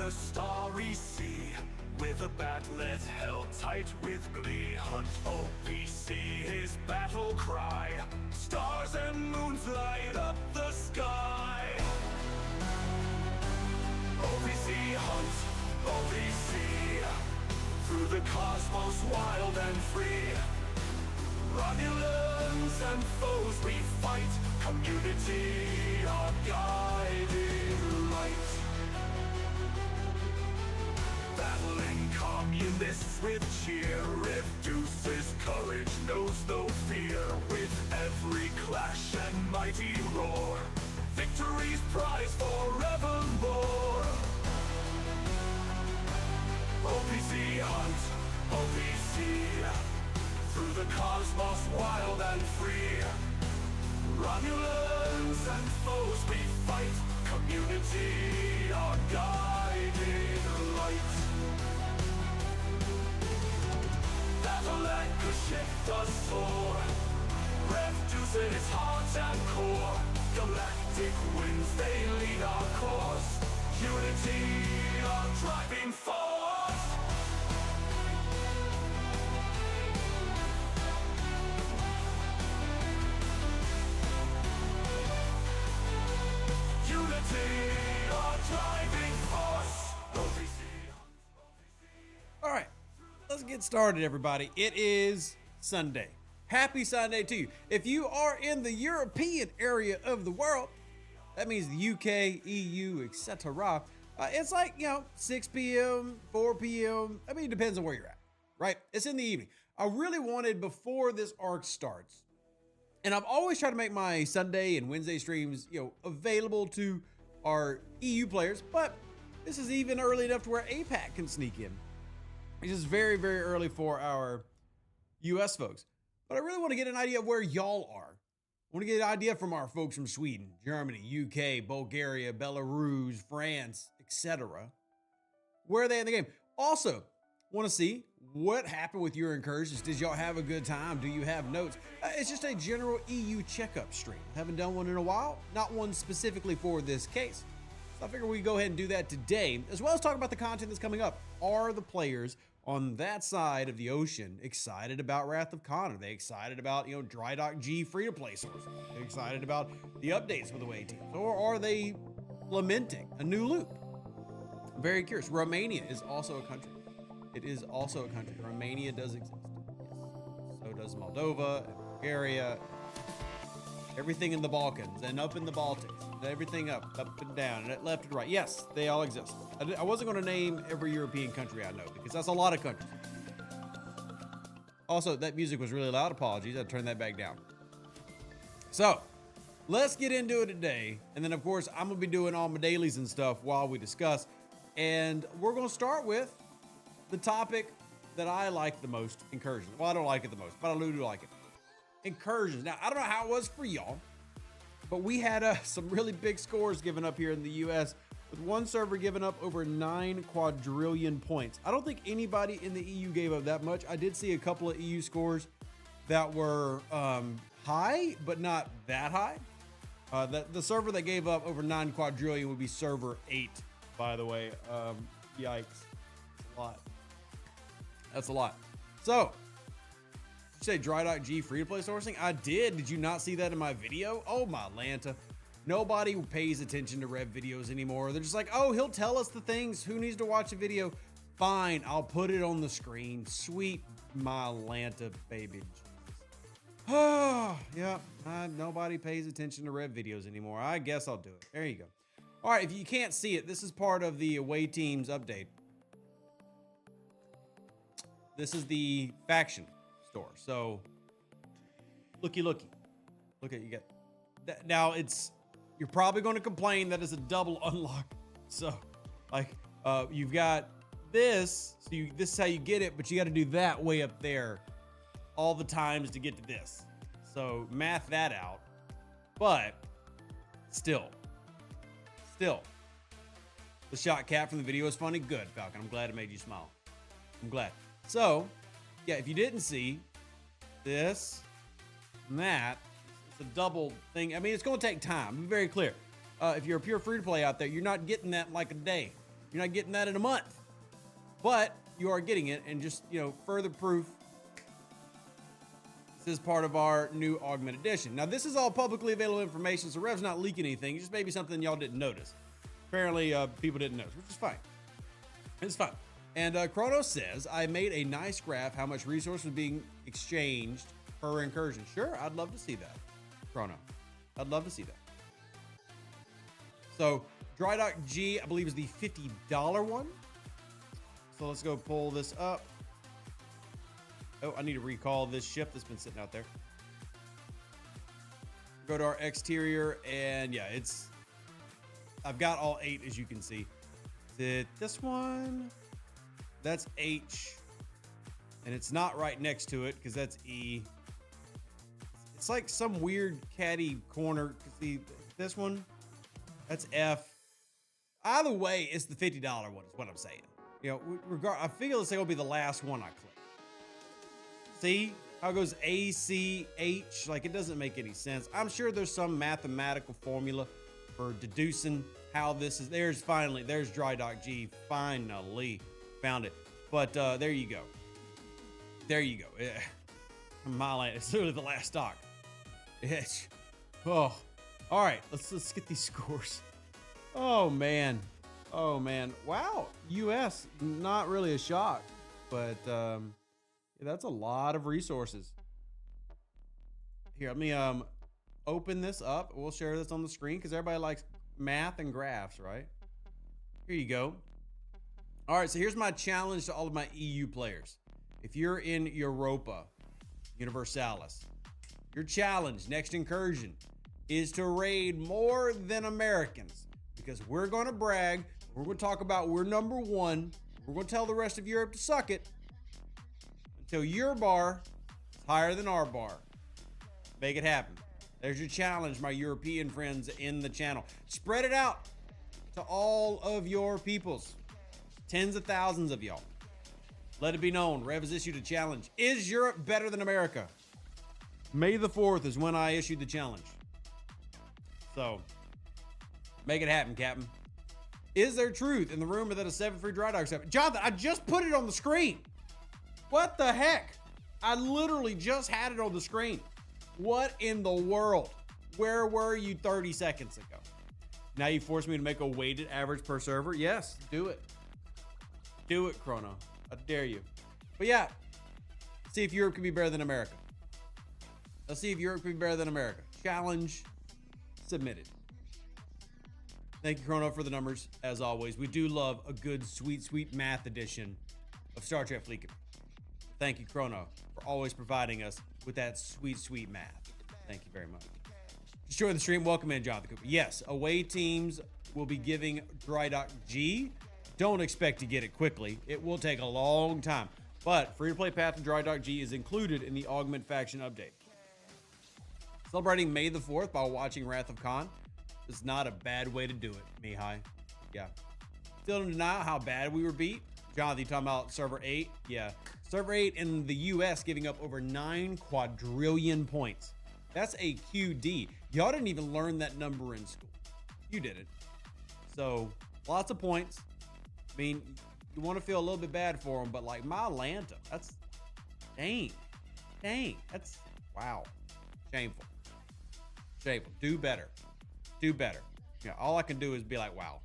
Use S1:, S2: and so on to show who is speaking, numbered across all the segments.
S1: the starry sea, with a batlet held tight with glee. Hunt OPC, his battle cry. Stars and moons light up the sky. OPC hunt, OPC, through the cosmos wild and free. Romulans and foes we fight, community our guiding light. Battling communists with cheer, reduces courage, knows no fear. With every clash and mighty roar, victory's prize forevermore. OPC hunt, OPC, through the cosmos wild and free. Romulans and foes we fight, community our guiding light. Battle anchor shift us soar, reducing its heart and core. Galactic winds, they lead our course, unity our driving force.
S2: All right, let's get started, everybody. It is Sunday. Happy Sunday to you. If you are in the European area of the world, that means the UK, EU, etc. It's like, 6 p.m., 4 p.m. I mean, it depends on where you're at, right? It's in the evening. I really wanted, before this arc starts, and I've always tried to make my Sunday and Wednesday streams, available to our EU players, but this is even early enough to where APAC can sneak in. It's just very, very early for our US folks. But I really want to get an idea of where y'all are. I want to get an idea from our folks from Sweden, Germany, UK, Bulgaria, Belarus, France, etc. Where are they in the game? Also, want to see what happened with your incursions. Did y'all have a good time? Do you have notes? It's just a general EU checkup stream. Haven't done one in a while. Not one specifically for this case. So I figure we go ahead and do that today, as well as talk about the content that's coming up. Are the players on that side of the ocean excited about Wrath of Khan? Are they excited about, Dry Dock G free-to-play sources? Are they excited about the updates with the away teams? Or are they lamenting a new loop? I'm very curious. Romania is also a country. It is also a country. Romania does exist. Yes. So does Moldova and Bulgaria. Everything in the Balkans and up in the Baltics. Everything up and down, and left and right. Yes, they all exist. I wasn't going to name every European country I know, because that's a lot of countries. Also, that music was really loud. Apologies. I turned that back down. So, let's get into it today. And then, of course, I'm going to be doing all my dailies and stuff while we discuss. And we're going to start with the topic that I like the most, Incursions. Well, I don't like it the most, but I do like it. Incursions. Now, I don't know how it was for y'all, but we had some really big scores given up here in the US, with one server giving up over 9 quadrillion points. I don't think anybody in the EU gave up that much. I did see a couple of EU scores that were high, but not that high. The server that gave up over 9 quadrillion would be server 8, by the way. Yikes. That's a lot. That's a lot. So, say Dry Dock G free-to-play sourcing? I did. Did you not see that in my video? Oh my Lanta. Nobody pays attention to Rev videos anymore. They're just like, oh, he'll tell us the things. Who needs to watch a video? Fine, I'll put it on the screen. Sweet my Lanta, baby. Oh, yeah. Nobody pays attention to Rev videos anymore. I guess I'll do it. There you go. All right, if you can't see it, this is part of the away teams update. This is the faction store. So looky. Look at you get that. Now you're probably going to complain that it's a double unlock. So you've got this. So this is how you get it, but you got to do that way up there all the times to get to this. So math that out. But still, the shot cap from the video is funny. Good, Falcon. I'm glad it made you smile. I'm glad. So, yeah, if you didn't see this and that, it's a double thing. I mean, it's going to take time. Be very clear. If you're a pure free-to-play out there, you're not getting that in like a day. You're not getting that in a month, but you are getting it. And just, further proof, this is part of our new Augment Edition. Now, this is all publicly available information, so Rev's not leaking anything. It's just maybe something y'all didn't notice. Apparently, people didn't notice, which is fine. It's fine. And Chrono says, I made a nice graph how much resource was being exchanged per incursion. Sure, I'd love to see that, Chrono. I'd love to see that. So, Dry Dock G, I believe, is the $50 one. So let's go pull this up. Oh, I need to recall this ship that's been sitting out there. Go to our exterior, and yeah, I've got all 8, as you can see. Is it this one? That's H. And it's not right next to it, because that's E. It's like some weird catty corner. See, this one, that's F. Either way, it's the $50 one, is what I'm saying. I feel it's going to be the last one I click. See how it goes A, C, H? Like, it doesn't make any sense. I'm sure there's some mathematical formula for deducing how this is. There's Dry Dock G. Finally found it. But there you go. There you go. My land. It's literally the last dock. Oh, all right. Let's get these scores. Oh man. Wow. US, not really a shock, but that's a lot of resources. Here, let me open this up. We'll share this on the screen because everybody likes math and graphs, right? Here you go. All right, so here's my challenge to all of my EU players. If you're in Europa Universalis, your challenge, next incursion, is to raid more than Americans, because we're going to brag. We're going to talk about we're number 1. We're going to tell the rest of Europe to suck it until your bar is higher than our bar. Make it happen. There's your challenge, my European friends in the channel. Spread it out to all of your peoples. Tens of thousands of y'all. Let it be known, Rev has issued a challenge. Is Europe better than America? May the 4th is when I issued the challenge. So, make it happen, Captain. Is there truth in the rumor that a 7 free dry docks have? Jonathan, I just put it on the screen. What the heck? I literally just had it on the screen. What in the world? Where were you 30 seconds ago? Now you force me to make a weighted average per server? Yes, do it. Do it, Chrono. I dare you. But yeah, see if Europe can be better than America. Let's see if Europe can be better than America. Challenge submitted. Thank you, Chrono, for the numbers. As always, we do love a good, sweet, sweet math edition of Star Trek Fleet Command. Thank you, Chrono, for always providing us with that sweet, sweet math. Thank you very much. Just join the stream. Welcome in, Jonathan Cooper. Yes, away teams will be giving Dry Dock G. Don't expect to get it quickly. It will take a long time. But free-to-play path to Dry Dock G is included in the Augment Faction update. Celebrating May the 4th by watching Wrath of Khan is not a bad way to do it, Mihai. Yeah. Still in denial how bad we were beat. Jonathan, you talking about server 8? Yeah. Server 8 in the US giving up over 9 quadrillion points. That's a QD. Y'all didn't even learn that number in school. You did it. So, lots of points. I mean, you want to feel a little bit bad for them, but like my Atlanta, that's dang. That's wow. Shameful. Do better. Yeah, all I can do is be like, wow,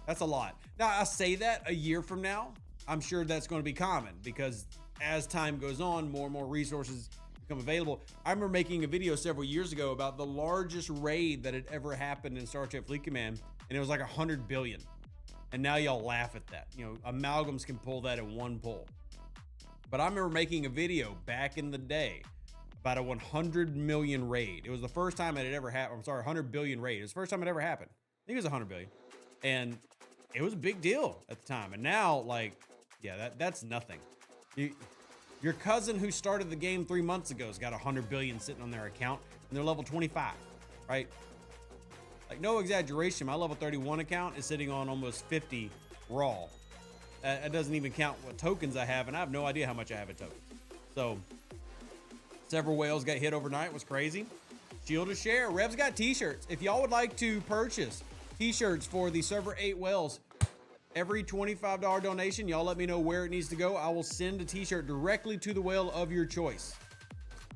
S2: that's a lot. Now, I say that a year from now, I'm sure that's going to be common because as time goes on, more and more resources become available. I remember making a video several years ago about the largest raid that had ever happened in Star Trek Fleet Command, and it was like 100 billion. And now y'all laugh at that. You know, amalgams can pull that in one pull. But I remember making a video back in the day about a 100 million raid. It was the first time it had ever happened. I'm sorry, 100 billion raid. It was the first time it ever happened. I think it was 100 billion. And it was a big deal at the time. And now, like, yeah, that's nothing. Your cousin who started the game 3 months ago has got 100 billion sitting on their account, and they're level 25, right? Like, no exaggeration, my level 31 account is sitting on almost 50 raw. That doesn't even count what tokens I have, and I have no idea how much I have in tokens. So, several whales got hit overnight. It was crazy. Shield to share. Rev's got t-shirts. If y'all would like to purchase t-shirts for the server 8 whales, Every $25 donation, y'all let me know where it needs to go. I will send a t-shirt directly to the whale of your choice.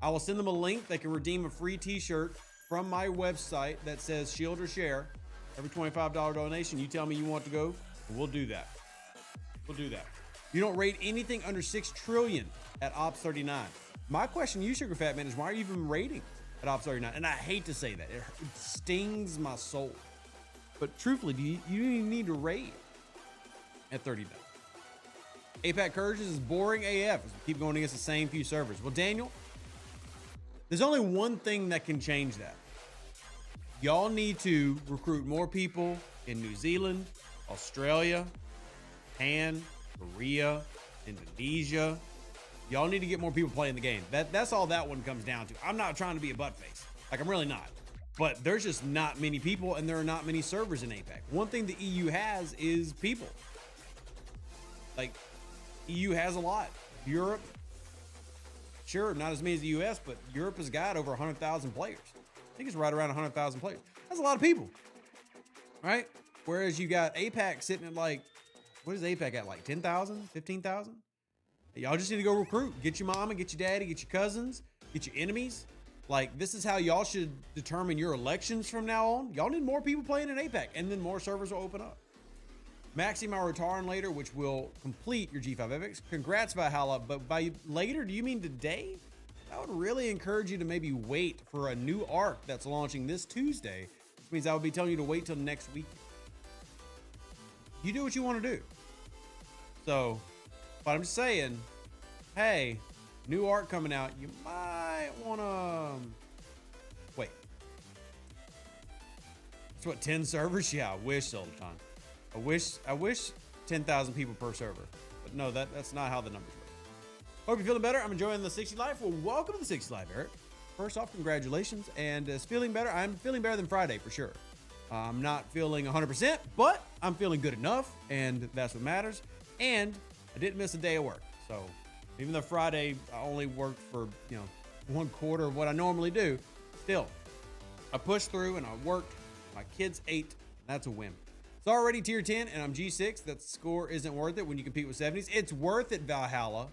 S2: I will send them a link. They can redeem a free t-shirt from my website that says Shield or Share. Every $25 donation, you tell me you want to go, we'll do that. We'll do that. You don't rate anything under 6 trillion at Ops 39. My question to you, Sugar Fat Man, is why are you even rating at Ops 39? And I hate to say that. It stings my soul. But truthfully, you even need to rate at 39. APAC Incursions is boring AF as we keep going against the same few servers. Well, Daniel, there's only one thing that can change that. Y'all need to recruit more people in New Zealand, Australia, Japan, Korea, Indonesia. Y'all need to get more people playing the game. That's all that one comes down to. I'm not trying to be a buttface. Like, I'm really not. But there's just not many people, and there are not many servers in APAC. One thing the EU has is people. Like, EU has a lot. Europe, sure, not as many as the US, but Europe has got over 100,000 players. I think it's right around 100,000 players. That's a lot of people, right? Whereas you got APAC sitting at like, what is APAC at? Like 10,000, 15,000? Y'all just need to go recruit. Get your mama, get your daddy, get your cousins, get your enemies. Like, this is how y'all should determine your elections from now on. Y'all need more people playing in APAC, and then more servers will open up. Maxi my return later, which will complete your G5 epics. Congrats, Valhalla, but by later, do you mean today? I would really encourage you to maybe wait for a new arc that's launching this Tuesday, which means I would be telling you to wait till next week. You do what you want to do. So, but I'm just saying, hey, new arc coming out, you might want to wait. It's what, 10 servers? Yeah, I wish, Sultan. I wish 10,000 people per server, but no, that's not how the numbers work. Hope you're feeling better. I'm enjoying the 60 life. Well, welcome to the 60 life, Eric. First off, congratulations. And it's feeling better. I'm feeling better than Friday for sure. I'm not feeling 100%, but I'm feeling good enough, and that's what matters. And I didn't miss a day of work. So even though Friday I only worked for, 1/4 of what I normally do, still, I pushed through and I worked. My kids ate. That's a win. It's already tier 10 and I'm G6. That score isn't worth it when you compete with 70s. It's worth it, Valhalla.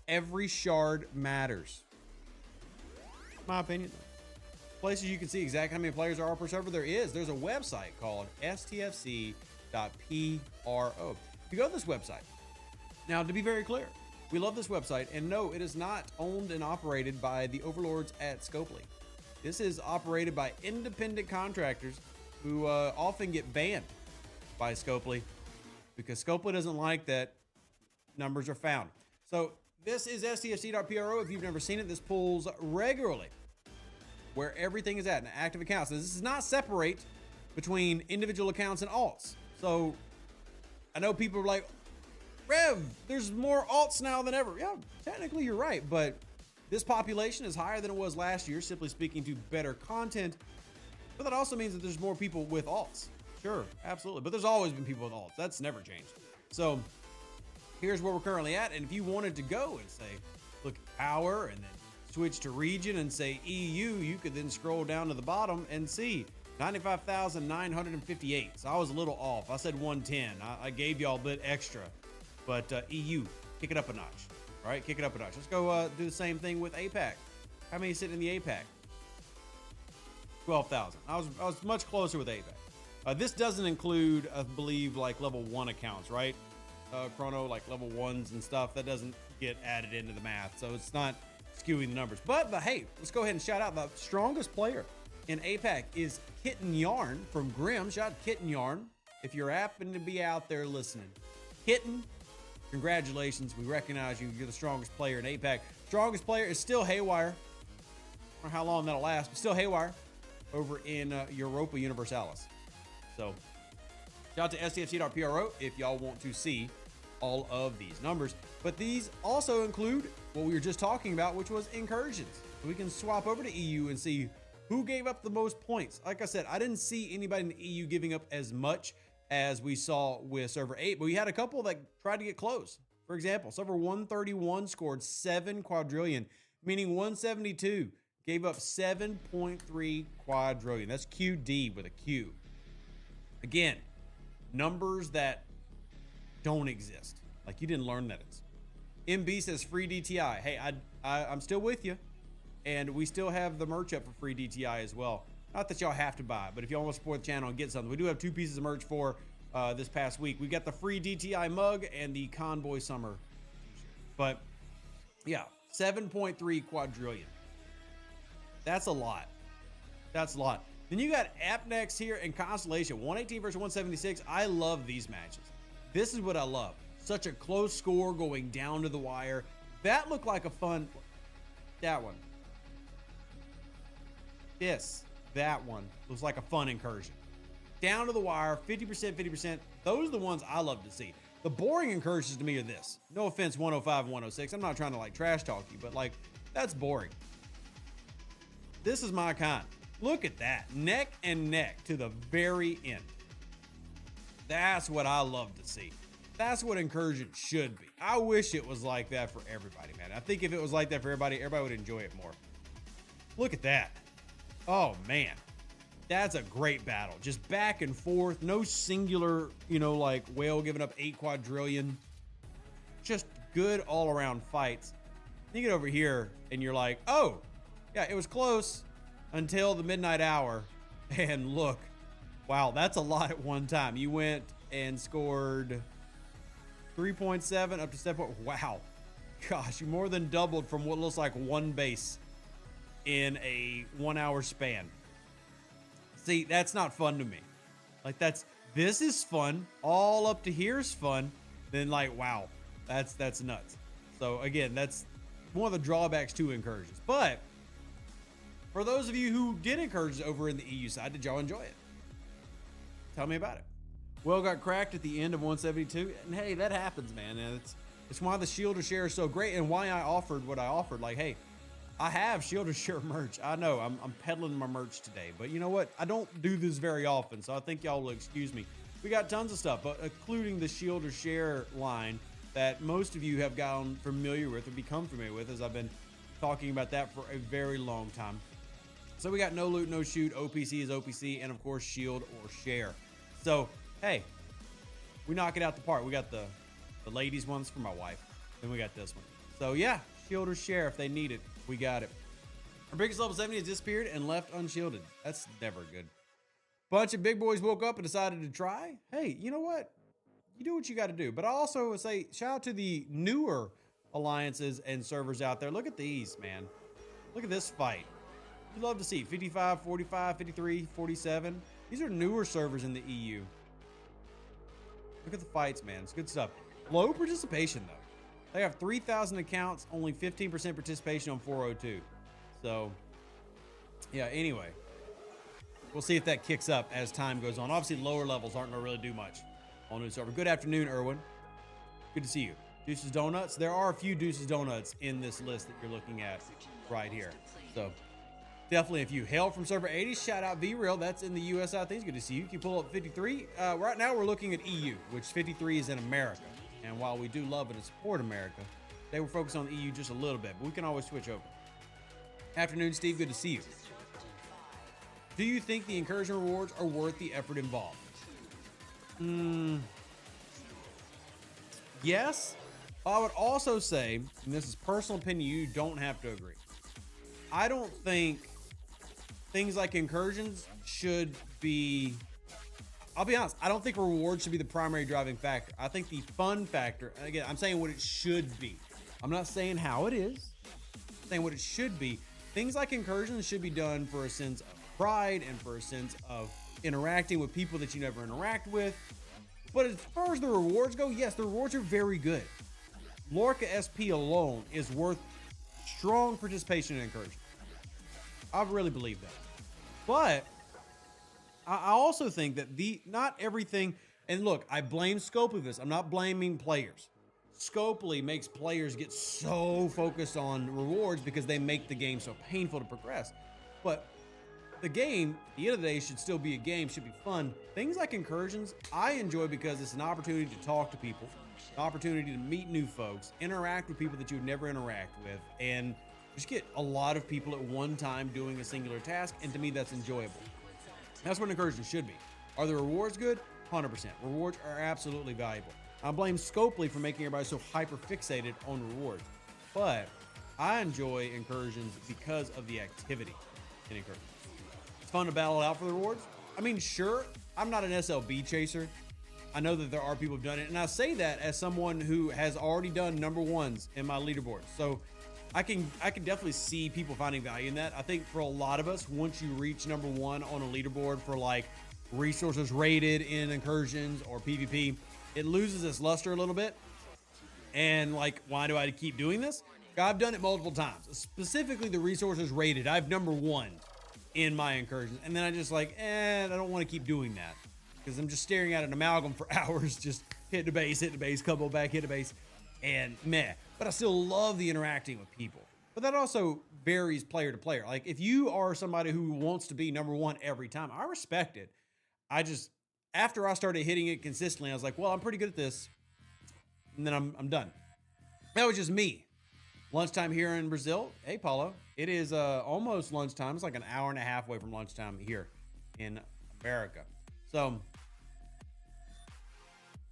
S2: Every shard matters. My opinion. Places you can see exactly how many players there are per server. There's a website called STFC.pro. You go to this website. Now, to be very clear, we love this website, and no, it is not owned and operated by the overlords at Scopely. This is operated by independent contractors who often get banned by Scopely because Scopely doesn't like that numbers are found. So this is STFC.pro. If you've never seen it, this pulls regularly where everything is at in active accounts. So this does not separate between individual accounts and alts. So I know people are like, Rev, there's more alts now than ever. Yeah, technically you're right, but this population is higher than it was last year, simply speaking to better content. But that also means that there's more people with alts. Sure, absolutely. But there's always been people with alts. That's never changed. So here's where we're currently at. And if you wanted to go and say, look at power and then switch to region and say EU, you could then scroll down to the bottom and see 95,958. So I was a little off. I said 110. I gave y'all a bit extra. But EU, kick it up a notch. All right, kick it up a notch. Let's go do the same thing with APAC. How many sit in the APAC? 12,000. I was much closer with APAC. This doesn't include, I believe, like level 1 accounts, right? Chrono, like level 1s and stuff. That doesn't get added into the math, so it's not skewing the numbers. But hey, let's go ahead and shout out the strongest player in APAC is Kitten Yarn from Grim. Shout out Kitten Yarn if you're happen to be out there listening. Kitten, congratulations. We recognize you. You're the strongest player in APAC. Strongest player is still Haywire. I don't know how long that'll last, but still Haywire over in Europa Universalis. So shout out to STFC.pro if y'all want to see all of these numbers. But these also include what we were just talking about, which was incursions. So we can swap over to EU and see who gave up the most points. Like I said, I didn't see anybody in the EU giving up as much as we saw with server 8, but we had a couple that tried to get close. For example, server 131 scored 7 quadrillion, meaning 172 gave up 7.3 quadrillion. That's QD with a Q. Again, numbers that don't exist. Like, you didn't learn that. It's MB says free DTI. Hey, I'm still with you, and we still have the merch up for free DTI as well. Not that y'all have to buy it, but if y'all want to support the channel and get something, we do have 2 pieces of merch for this past week. We got the free DTI mug and the Convoy Summer t-shirt. But yeah, 7.3 quadrillion. That's a lot. That's a lot. Then you got Apnex here and Constellation, 118 versus 176. I love these matches. This is what I love. Such a close score going down to the wire. That looked like a fun, that one. That one looks like a fun incursion. Down to the wire, 50%, 50%. Those are the ones I love to see. The boring incursions to me are this. No offense, 105 and 106. I'm not trying to like trash talk you, but like, that's boring. This is my kind. Look at that. Neck and neck to the very end. That's what I love to see. That's what incursion should be. I wish it was like that for everybody, man. I think if it was like that for everybody would enjoy it more. Look at that. Oh, man. That's a great battle. Just back and forth. No singular, like whale giving up 8 quadrillion. Just good all-around fights. You get over here and you're like, oh, yeah, it was close until the midnight hour. And look, wow, that's a lot at one time. You went and scored 3.7 up to 7. Wow. Gosh, you more than doubled from what looks like one base in a 1 hour span. See, that's not fun to me. Like, this is fun. All up to here is fun. Then like, wow, that's nuts. So again, that's one of the drawbacks to incursions. But for those of you who did incursions over in the EU side, did y'all enjoy it? Tell me about it. Well, got cracked at the end of 172, and hey, that happens, man. And it's why the Shield to Share is so great, and why I offered what I offered. Like, hey, I have Shield to Share merch. I know I'm peddling my merch today, but you know what? I don't do this very often, so I think y'all will excuse me. We got tons of stuff, but including the Shield to Share line that most of you have gotten familiar with or become familiar with, as I've been talking about that for a very long time. So we got No Loot, No Shoot, OPC is OPC, and of course Shield or Share. So hey, we knock it out the park. We got the ladies ones for my wife, then we got this one. So yeah, Shield or Share if they need it, we got it. Our biggest level 70 has disappeared and left unshielded. That's never good. Bunch of big boys woke up and decided to try. Hey, you know what? You do what you got to do. But I also would say shout out to the newer alliances and servers out there. Look at these, man. Look at this fight. You love to see 55, 45, 53, 47. These are newer servers in the EU. Look at the fights, man. It's good stuff. Low participation, though. They have 3,000 accounts, only 15% participation on 402. So, yeah, anyway. We'll see if that kicks up as time goes on. Obviously, lower levels aren't going to really do much on new server. Good afternoon, Erwin. Good to see you. Deuces Donuts. There are a few Deuces Donuts in this list that you're looking at right here. So, definitely a few. Hail from server 80. Shout out V-Real. That's in the US out there. Good to see you. Can you pull up 53? Right now, we're looking at EU, which 53 is in America. And while we do love and support America, they were focused on the EU just a little bit, but we can always switch over. Afternoon, Steve. Good to see you. Do you think the incursion rewards are worth the effort involved? Yes. I would also say, and this is personal opinion, you don't have to agree. I don't think things like incursions should be, I'll be honest, I don't think rewards should be the primary driving factor. I think the fun factor, and again, I'm saying what it should be. I'm not saying how it is. I'm saying what it should be. Things like incursions should be done for a sense of pride and for a sense of interacting with people that you never interact with. But as far as the rewards go, yes, the rewards are very good. Lorca SP alone is worth strong participation in incursion. I really believe that. But I also think that not everything, and look, I blame Scopely for this. I'm not blaming players. Scopely makes players get so focused on rewards because they make the game so painful to progress. But the game, at the end of the day, should still be a game, should be fun. Things like incursions, I enjoy because it's an opportunity to talk to people, an opportunity to meet new folks, interact with people that you would never interact with, and just get a lot of people at one time doing a singular task, and to me, that's enjoyable. That's what incursions should be. Are the rewards good? 100%. Rewards are absolutely valuable. I blame Scopely for making everybody so hyper fixated on rewards. But I enjoy Incursions because of the activity in Incursions. It's fun to battle it out for the rewards. I mean, sure, I'm not an SLB chaser. I know that there are people who've done it, and I say that as someone who has already done number ones in my leaderboard. So I can definitely see people finding value in that. I think for a lot of us, once you reach number one on a leaderboard for like resources rated in Incursions or PvP, it loses its luster a little bit. And like, why do I keep doing this? I've done it multiple times, specifically the resources rated. I've number one in my Incursions, and then I just like, I don't want to keep doing that because I'm just staring at an amalgam for hours, just hit the base, couple back, hit the base, and meh. But I still love the interacting with people. But that also varies player to player. Like if you are somebody who wants to be number one every time, I respect it. After I started hitting it consistently, I was like, well, I'm pretty good at this. And then I'm done. That was just me. Lunchtime here in Brazil. Hey, Paulo. It is almost lunchtime. It's like an hour and a half away from lunchtime here in America. So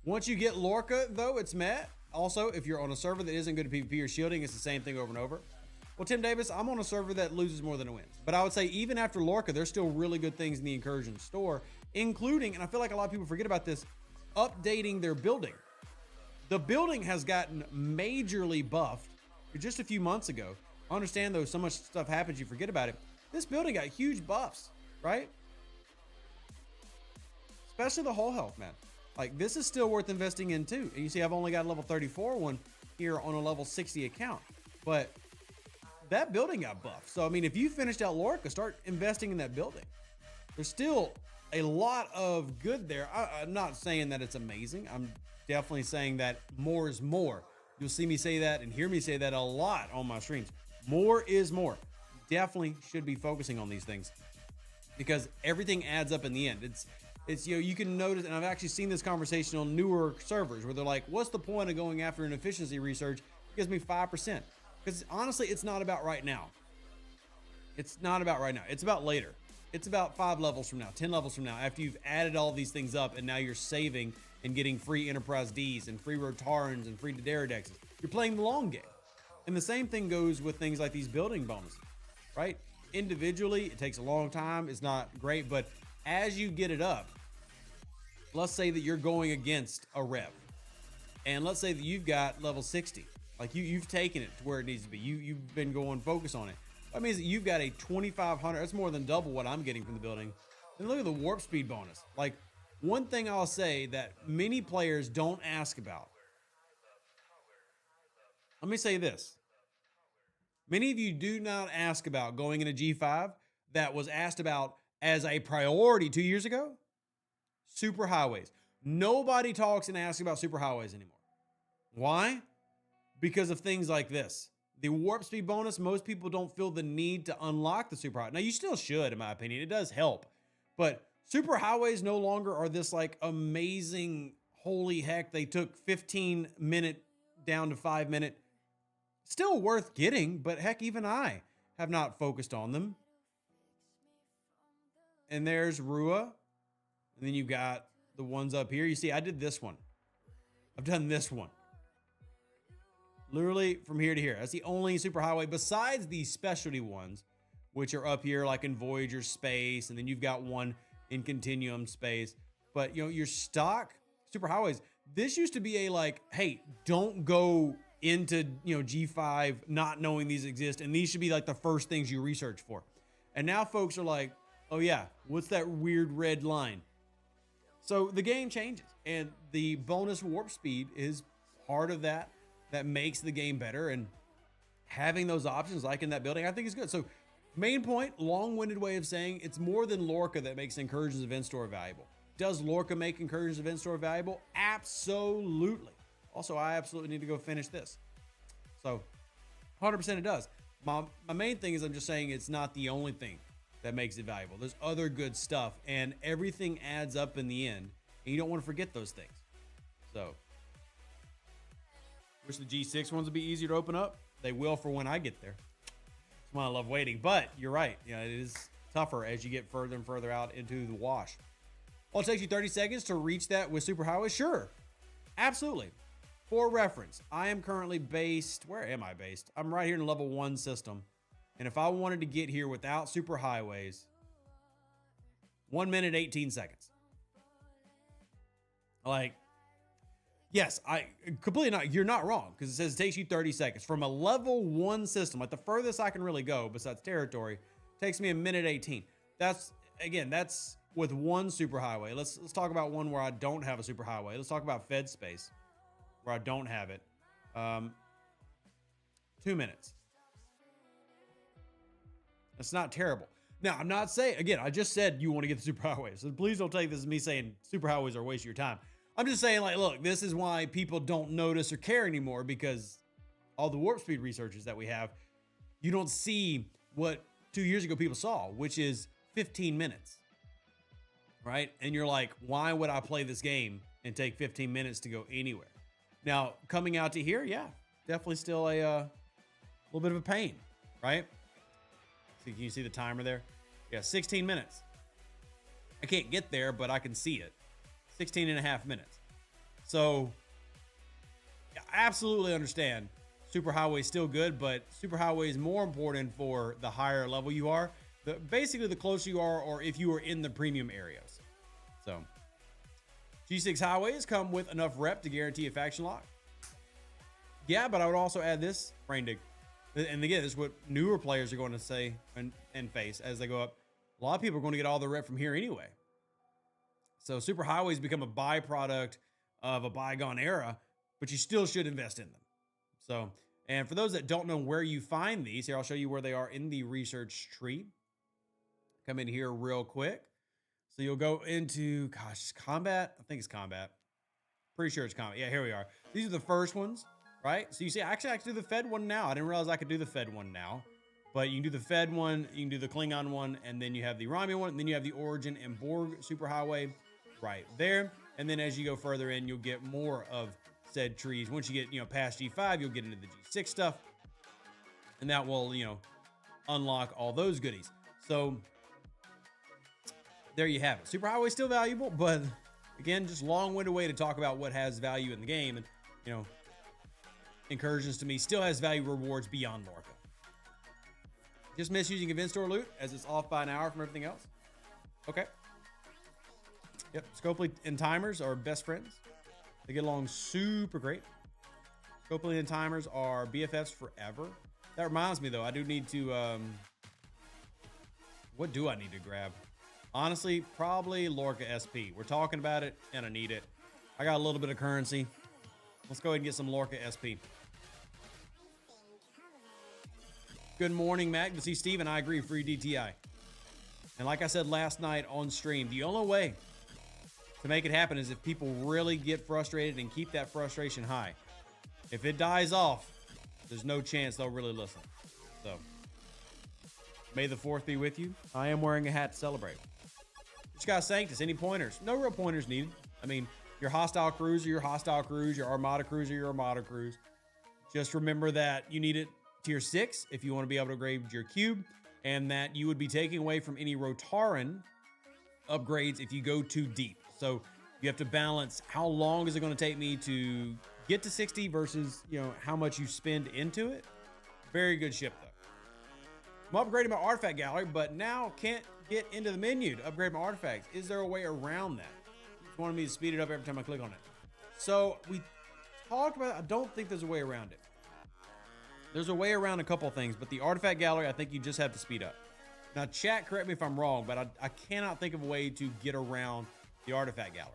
S2: once you get Lorca, though, it's met. Also, if you're on a server that isn't good at PvP or shielding, it's the same thing over and over. Well, Tim Davis, I'm on a server that loses more than it wins. But I would say even after Lorca, there's still really good things in the Incursion store, including, and I feel like a lot of people forget about this, updating their building. The building has gotten majorly buffed just a few months ago. I understand, though, so much stuff happens, you forget about it. This building got huge buffs, right? Especially the whole health, man. Like, this is still worth investing in, too. And you see, I've only got a level 34 one here on a level 60 account. But that building got buffed. So, I mean, if you finished out Lorca, start investing in that building. There's still a lot of good there. I'm not saying that it's amazing. I'm definitely saying that more is more. You'll see me say that and hear me say that a lot on my streams. More is more. Definitely should be focusing on these things because everything adds up in the end. It's you can notice, and I've actually seen this conversation on newer servers where they're like, what's the point of going after an efficiency research? It gives me 5%. Because honestly, it's not about right now. It's not about right now. It's about later. It's about 5 levels from now, 10 levels from now, after you've added all these things up and now you're saving and getting free Enterprise Ds and free Rotarans and free Daredexes. You're playing the long game. And the same thing goes with things like these building bonuses, right? Individually, it takes a long time. It's not great, but as you get it up, let's say that you're going against a rev, and let's say that you've got level 60. Like you've taken it to where it needs to be. You've been going focus on it. That means that you've got a 2,500. That's more than double what I'm getting from the building. And look at the warp speed bonus. Like, one thing I'll say that many players don't ask about. Let me say this. Many of you do not ask about going into G5 that was asked about as a priority 2 years ago. Superhighways. Nobody talks and asks about superhighways anymore. Why? Because of things like this. The warp speed bonus, most people don't feel the need to unlock the superhighway. Now, you still should, in my opinion. It does help. But superhighways no longer are this like amazing, holy heck, they took 15 minute down to 5 minute. Still worth getting, but heck, even I have not focused on them. And there's Rua. And then you've got the ones up here. You see, I did this one. I've done this one. Literally from here to here. That's the only superhighway besides these specialty ones, which are up here like in Voyager space. And then you've got one in Continuum space. But, you know, your stock superhighways, this used to be a like, hey, don't go into, you know, G5 not knowing these exist. And these should be like the first things you research for. And now folks are like, oh yeah, what's that weird red line? So the game changes, and the bonus warp speed is part of that makes the game better, and having those options like in that building, I think is good. So main point, long-winded way of saying it's more than Lorca that makes Incursions Event Store valuable. Does Lorca make Incursions Event Store valuable? Absolutely. Also, I absolutely need to go finish this. So 100% it does. My main thing is I'm just saying it's not the only thing that makes it valuable. There's other good stuff, and everything adds up in the end, and you don't want to forget those things. So, wish the G6 ones would be easier to open up. They will for when I get there. That's why I love waiting. But you're right. You know, it is tougher as you get further and further out into the wash. Well, it takes you 30 seconds to reach that with Superhighway. Sure. Absolutely. For reference, I am currently based. Where am I based? I'm right here in level 1 system. And if I wanted to get here without superhighways, 1 minute, 18 seconds. Like, yes, I completely not. You're not wrong, because it says it takes you 30 seconds from a level 1 system. Like the furthest I can really go besides territory takes me 1 minute 18. That's with one superhighway. Let's talk about one where I don't have a superhighway. Let's talk about Fed space where I don't have it. 2 minutes. That's not terrible. Now, I'm not saying, again, I just said you want to get the superhighways. So please don't take this as me saying superhighways are a waste of your time. I'm just saying, like, look, this is why people don't notice or care anymore, because all the warp speed researchers that we have, you don't see what 2 years ago people saw, which is 15 minutes, right? And you're like, why would I play this game and take 15 minutes to go anywhere? Now, coming out to here, yeah, definitely still a little bit of a pain, right? So can you see the timer there? Yeah, 16 minutes. I can't get there, but I can see it. 16 and a half minutes. So I absolutely understand superhighway is still good, but superhighway is more important for the higher level you are. Basically, the closer you are, or if you are in the premium areas. So G6 highways come with enough rep to guarantee a faction lock. Yeah, but I would also add this brain dig. And again, this is what newer players are going to say and face as they go up. A lot of people are going to get all their rep from here anyway. So superhighways become a byproduct of a bygone era, but you still should invest in them. So, and for those that don't know where you find these, here, I'll show you where they are in the research tree. Come in here real quick. So you'll go into, gosh, combat. I think it's combat. Pretty sure it's combat. Yeah, here we are. These are the first ones, right? So you see, actually, I can do the Fed one now. I didn't realize I could do the Fed one now. But you can do the Fed one, you can do the Klingon one, and then you have the Romulan one, and then you have the Origin and Borg superhighway right there. And then as you go further in, you'll get more of said trees. Once you get, past G5, you'll get into the G6 stuff. And that will, unlock all those goodies. So there you have it. Superhighway is still valuable, but again, just long-winded way to talk about what has value in the game. And, Incursions to me still has value rewards beyond Lorca. Just misusing event store loot as it's off by an hour from everything else. Okay. Yep. Scopely and timers are best friends. They get along super great. Scopely and timers are BFFs forever. That reminds me though, I do need to, what do I need to grab? Honestly, probably Lorca SP. We're talking about it and I need it. I got a little bit of currency. Let's go ahead and get some Lorca SP. Good morning, Mac. To see Steven, I agree, free DTI. And like I said last night on stream, the only way to make it happen is if people really get frustrated and keep that frustration high. If it dies off, there's no chance they'll really listen. So, may the 4th be with you. I am wearing a hat to celebrate. Just got Sanctus. Any pointers? No real pointers needed. I mean, your hostile cruiser, your hostile cruise, your armada cruiser, your armada cruise. Just remember that you need it tier 6 if you want to be able to upgrade your cube, and that you would be taking away from any Rotaran upgrades if you go too deep. So you have to balance how long is it going to take me to get to 60 versus, how much you spend into it. Very good ship though. I'm upgrading my artifact gallery, but now can't get into the menu to upgrade my artifacts. Is there a way around that? Just wanted me to speed it up every time I click on it. So we talked about it. I don't think there's a way around it. There's a way around a couple things, but the artifact gallery, I think you just have to speed up. Now, chat, correct me if I'm wrong, but I cannot think of a way to get around the artifact gallery.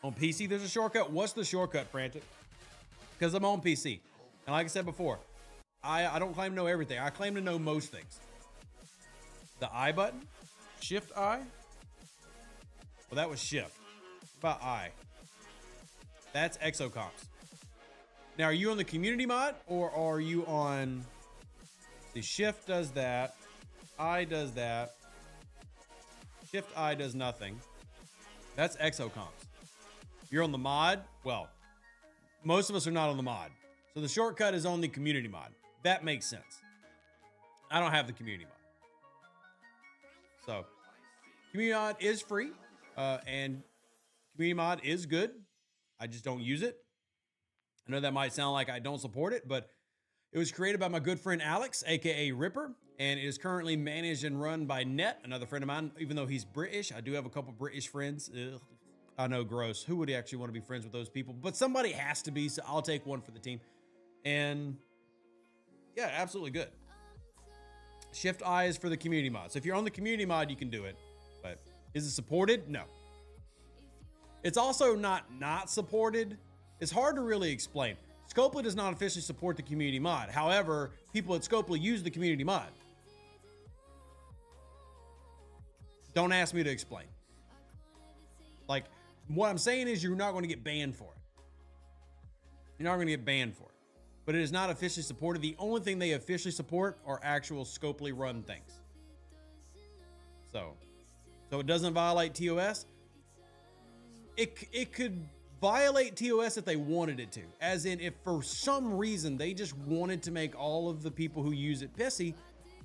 S2: On PC, there's a shortcut. What's the shortcut, Frantic? Because I'm on PC. And like I said before, I don't claim to know everything. I claim to know most things. The I button? Shift I? Well, that was shift. What about I? That's exocomps. Now, are you on the community mod or are you on the shift does that, I does that, shift I does nothing. That's exocomps. You're on the mod? Well, most of us are not on the mod. So the shortcut is on the community mod. That makes sense. I don't have the community mod. So community mod is free. and community mod is good. I just don't use it. I know that might sound like I don't support it, but it was created by my good friend Alex, aka Ripper, and it is currently managed and run by Net, another friend of mine. Even though he's British, I do have a couple British friends. Ugh, I know, gross. Who would actually want to be friends with those people? But somebody has to be, so I'll take one for the team. And yeah, absolutely good. Shift I is for the community mod. So if you're on the community mod, you can do it. But is it supported? No. It's also not supported. It's hard to really explain. Scopely does not officially support the community mod. However, people at Scopely use the community mod. Don't ask me to explain. Like, what I'm saying is you're not going to get banned for it. You're not going to get banned for it. But it is not officially supported. The only thing they officially support are actual Scopely run things. So it doesn't violate TOS. It could violate TOS if they wanted it to. As in, if for some reason they just wanted to make all of the people who use it pissy,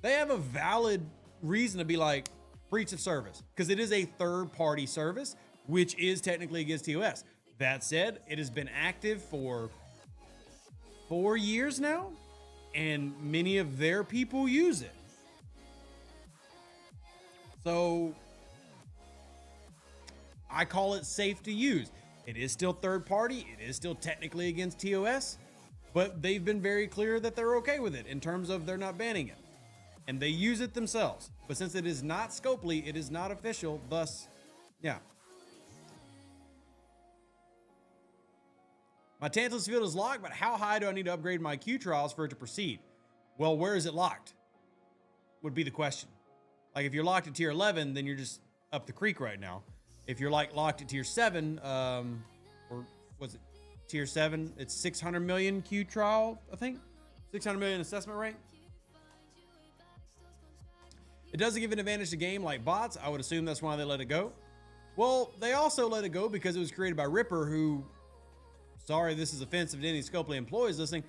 S2: they have a valid reason to be like, breach of service. Because it is a third-party service, which is technically against TOS. That said, it has been active for 4 years now, and many of their people use it. So I call it safe to use. It is still third party. It is still technically against TOS, but they've been very clear that they're okay with it in terms of they're not banning it, and they use it themselves. But since it is not Scopely, it is not official. Thus, yeah. My Tantalus field is locked, but how high do I need to upgrade my Q trials for it to proceed? Well, where is it locked? Would be the question. Like if you're locked at tier 11, then you're just up the creek right now. If you're like locked at tier 7, or was it tier 7? It's 600 million Q trial, I think. 600 million assessment rate. It doesn't give an advantage to game like bots. I would assume that's why they let it go. Well, they also let it go because it was created by Ripper, who, sorry, this is offensive to any Scopely employees listening.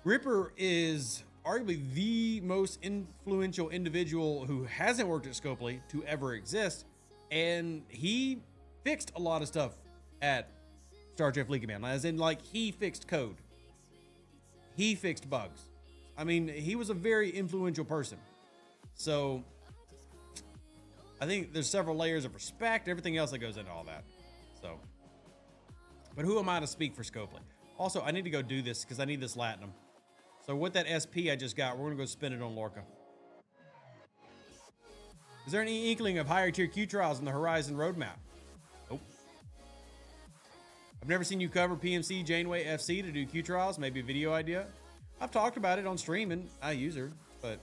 S2: Ripper is arguably the most influential individual who hasn't worked at Scopely to ever exist. And he fixed a lot of stuff at Star Trek Fleet Command. As in, like, he fixed code. He fixed bugs. I mean, he was a very influential person. So I think there's several layers of respect, everything else that goes into all that. So, but who am I to speak for Scopely? Also, I need to go do this because I need this Latinum. So with that SP I just got, we're going to go spend it on Lorca. Is there any inkling of higher tier Q trials in the Horizon roadmap? Nope. I've never seen you cover PMC Janeway FC to do Q trials. Maybe a video idea. I've talked about it on stream and I use her, but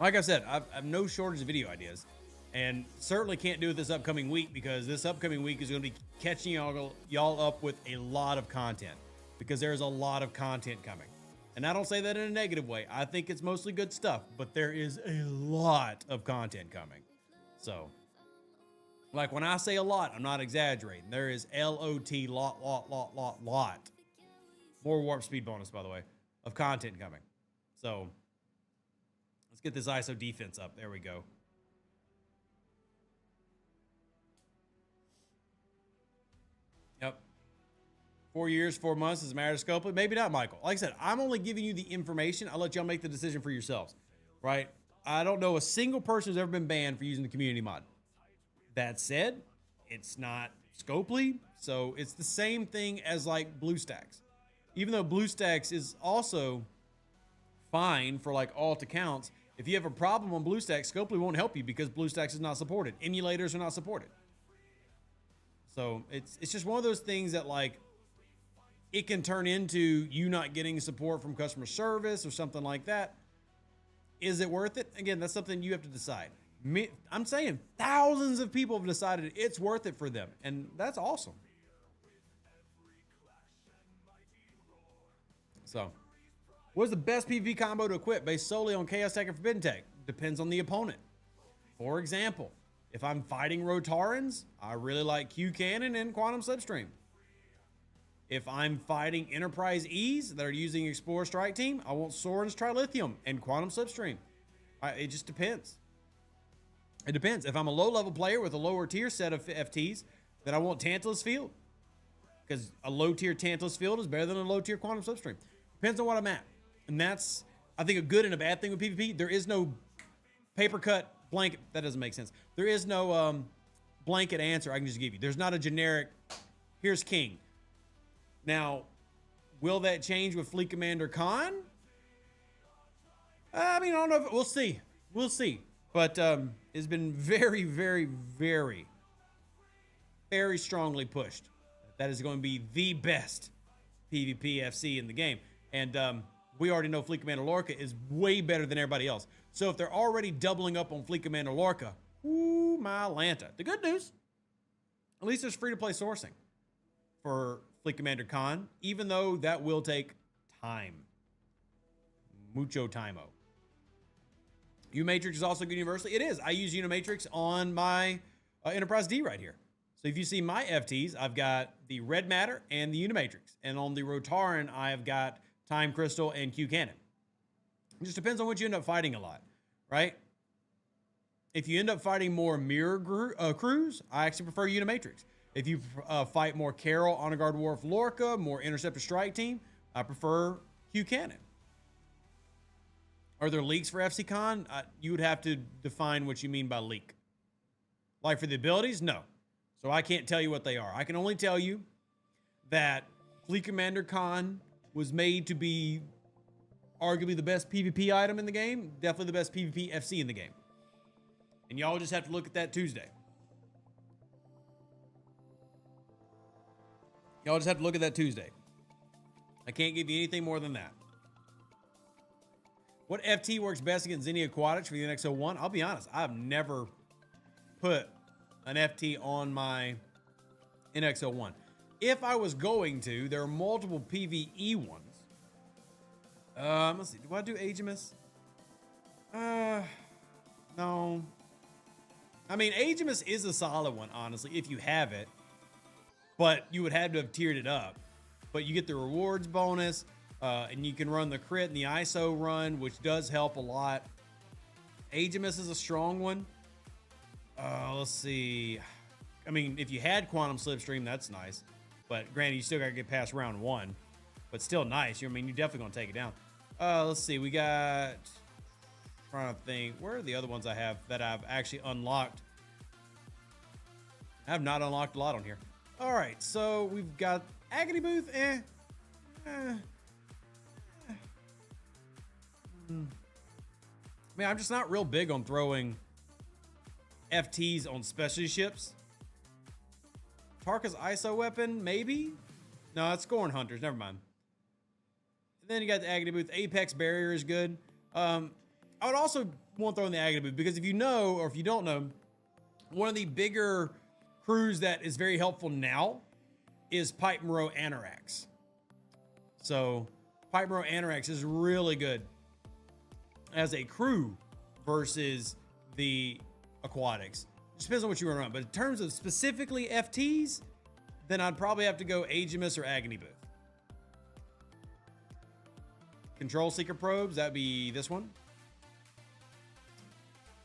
S2: like I said, I've no shortage of video ideas, and certainly can't do it this upcoming week because this upcoming week is going to be catching y'all up with a lot of content because there's a lot of content coming. And I don't say that in a negative way. I think it's mostly good stuff, but there is a lot of content coming. So, like when I say a lot, I'm not exaggerating. There is LOT, lot. More warp speed bonus, by the way, of content coming. So, let's get this ISO defense up. There we go. Yep. 4 years, 4 months is a matter of Scopely. Maybe not, Michael. Like I said, I'm only giving you the information. I'll let y'all make the decision for yourselves, right? I don't know a single person who's ever been banned for using the community mod. That said, it's not Scopely, so it's the same thing as like BlueStacks. Even though BlueStacks is also fine for like alt accounts, if you have a problem on BlueStacks, Scopely won't help you because BlueStacks is not supported. Emulators are not supported. So it's just one of those things that like it can turn into you not getting support from customer service or something like that. Is it worth it? Again, that's something you have to decide. I'm saying thousands of people have decided it's worth it for them, and that's awesome. So, what's the best PvP combo to equip based solely on Chaos Tech and Forbidden Tech? Depends on the opponent. For example, if I'm fighting Rotarans, I really like Q Cannon and Quantum Slipstream. If I'm fighting Enterprise E's that are using Explorer Strike Team, I want Soren's Trilithium and Quantum Slipstream. It just depends. It depends. If I'm a low-level player with a lower tier set of FTs, then I want Tantalus Field. Because a low-tier Tantalus Field is better than a low-tier Quantum Slipstream. Depends on what I'm at. And that's, I think, a good and a bad thing with PvP. There is no paper cut blanket. That doesn't make sense. There is no blanket answer I can just give you. There's not a generic, here's King. Now, will that change with Fleet Commander Khan? I mean, I don't know. We'll see. We'll see. But it's been very, very, very, very strongly pushed. That is going to be the best PvP FC in the game. And we already know Fleet Commander Lorca is way better than everybody else. So if they're already doubling up on Fleet Commander Lorca, ooh, my Lanta. The good news, at least there's free-to-play sourcing for Fleet Commander Khan, even though that will take time. Mucho time-o. Unimatrix is also good universally. It is. I use Unimatrix on my Enterprise D right here. So if you see my FTs, I've got the Red Matter and the Unimatrix. And on the Rotaran, I've got Time Crystal and Q Cannon. It just depends on what you end up fighting a lot, right? If you end up fighting more mirror crews, I actually prefer Unimatrix. If you fight more Carol, Honor Guard Worf Lorca, more Interceptor Strike Team, I prefer Q Cannon. Are there leaks for FCCon? You would have to define what you mean by leak. Like for the abilities? No. So I can't tell you what they are. I can only tell you that Fleet Commander Khan was made to be arguably the best PvP item in the game. Definitely the best PvP FC in the game. And y'all just have to look at that Tuesday. Y'all just have to look at that Tuesday. I can't give you anything more than that. What FT works best against Zenny Aquatics for the NX-01? I'll be honest, I've never put an FT on my NX-01. If I was going to, there are multiple PvE ones. Let's see. Do I do Agimus? No. I mean, Agimus is a solid one, honestly, if you have it. But you would have to have tiered it up. But you get the rewards bonus. And you can run the crit and the ISO run, which does help a lot. Agimus is a strong one. Let's see. I mean, if you had Quantum Slipstream, that's nice. But granted, you still got to get past round 1. But still nice. I mean, you're definitely going to take it down. Let's see. We got... trying to think. Where are the other ones I have that I've actually unlocked? I have not unlocked a lot on here. All right. So we've got Agony Booth. I mean, I'm just not real big on throwing FTs on specialty ships. Tarka's ISO weapon, maybe? No, it's Scorn Hunters. Never mind. And then you got the Agony Booth. Apex Barrier is good. I would also want to throw in the Agony Booth because if you know, or if you don't know, one of the bigger crews that is very helpful now is Pipe Moreau Anorax. So Pipe Moreau Anorax is really good as a crew versus the Aquatics. Just depends on what you run around. But in terms of specifically FTs, then I'd probably have to go Agimus or Agony Booth. Control Seeker Probes, that'd be this one.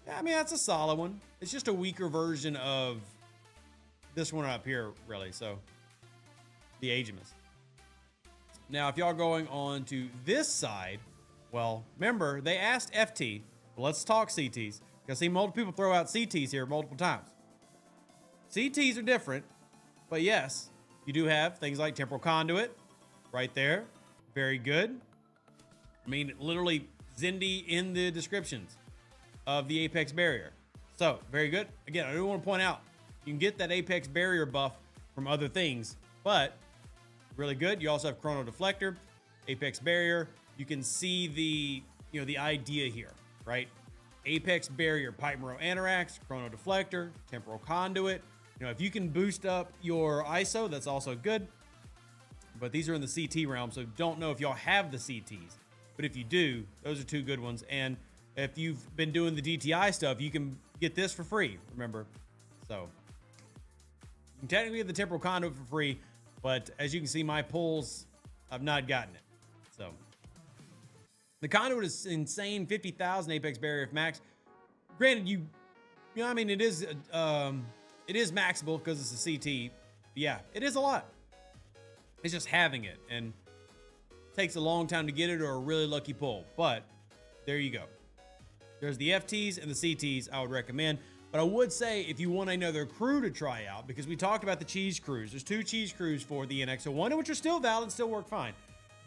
S2: Yeah, I mean, that's a solid one. It's just a weaker version of this one up here, really. So, the Agimus. Now, if y'all going on to this side, well, remember, they asked FT. Well, let's talk CTs. Because I see multiple people throw out CTs here multiple times. CTs are different, but yes, you do have things like Temporal Conduit right there. Very good. I mean, literally, Zindi in the descriptions of the Apex Barrier. So, very good. Again, I do want to point out, you can get that Apex Barrier buff from other things, but really good. You also have Chrono Deflector, Apex Barrier. You can see the, the idea here, right? Apex Barrier, Pipe Moreau Anorax, Chrono Deflector, Temporal Conduit. If you can boost up your ISO, that's also good. But these are in the CT realm, so don't know if y'all have the CTs. But if you do, those are two good ones. And if you've been doing the DTI stuff, you can get this for free, remember? So, you can technically get the Temporal Conduit for free, but as you can see, my pulls, I've not gotten it. So, the Conduit is insane, 50,000 Apex Barrier if max. Granted, you You know, I mean, it is maxable because it's a CT. Yeah, it is a lot. It's just having it, and it takes a long time to get it or a really lucky pull. But there you go. There's the FTs and the CTs I would recommend. But I would say if you want another crew to try out, because we talked about the cheese crews. There's 2 cheese crews for the NX-01, which are still valid and still work fine.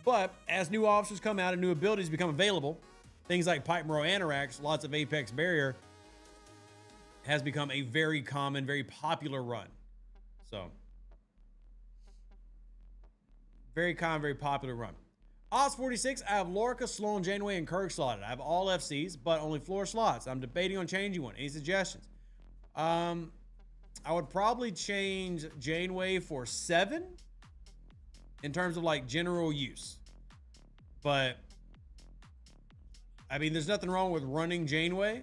S2: But as new officers come out and new abilities become available, things like Pipe Moreau Anorax, lots of Apex Barrier, has become a very common, very popular run. So, very common, very popular run. Oz 46, I have Lorca, Sloan, Janeway, and Kirk slotted. I have all FCs, but only floor slots. I'm debating on changing one. Any suggestions? I would probably change Janeway for 7 in terms of like general use. But I mean, there's nothing wrong with running Janeway.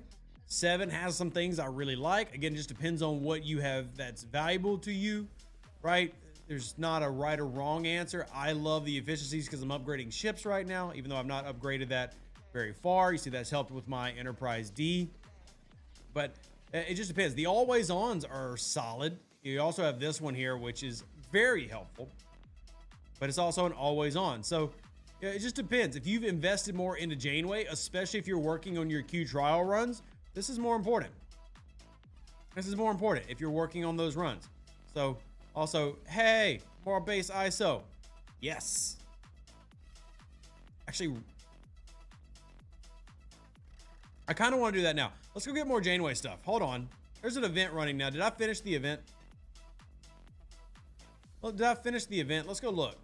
S2: 7 has some things I really like. Again, it just depends on what you have that's valuable to you, right? There's not a right or wrong answer. I love the efficiencies because I'm upgrading ships right now, even though I've not upgraded that very far. You see that's helped with my Enterprise D. But it just depends. The always ons are solid. You also have this one here, which is very helpful, but it's also an always on. So it just depends. If you've invested more into Janeway, especially if you're working on your Q trial runs, this is more important. This is more important if you're working on those runs. So also, hey, more base ISO. Yes. Actually, I kind of want to do that now. Let's go get more Janeway stuff. Hold on. There's an event running now. Did I finish the event? Well, did I finish the event? Let's go look.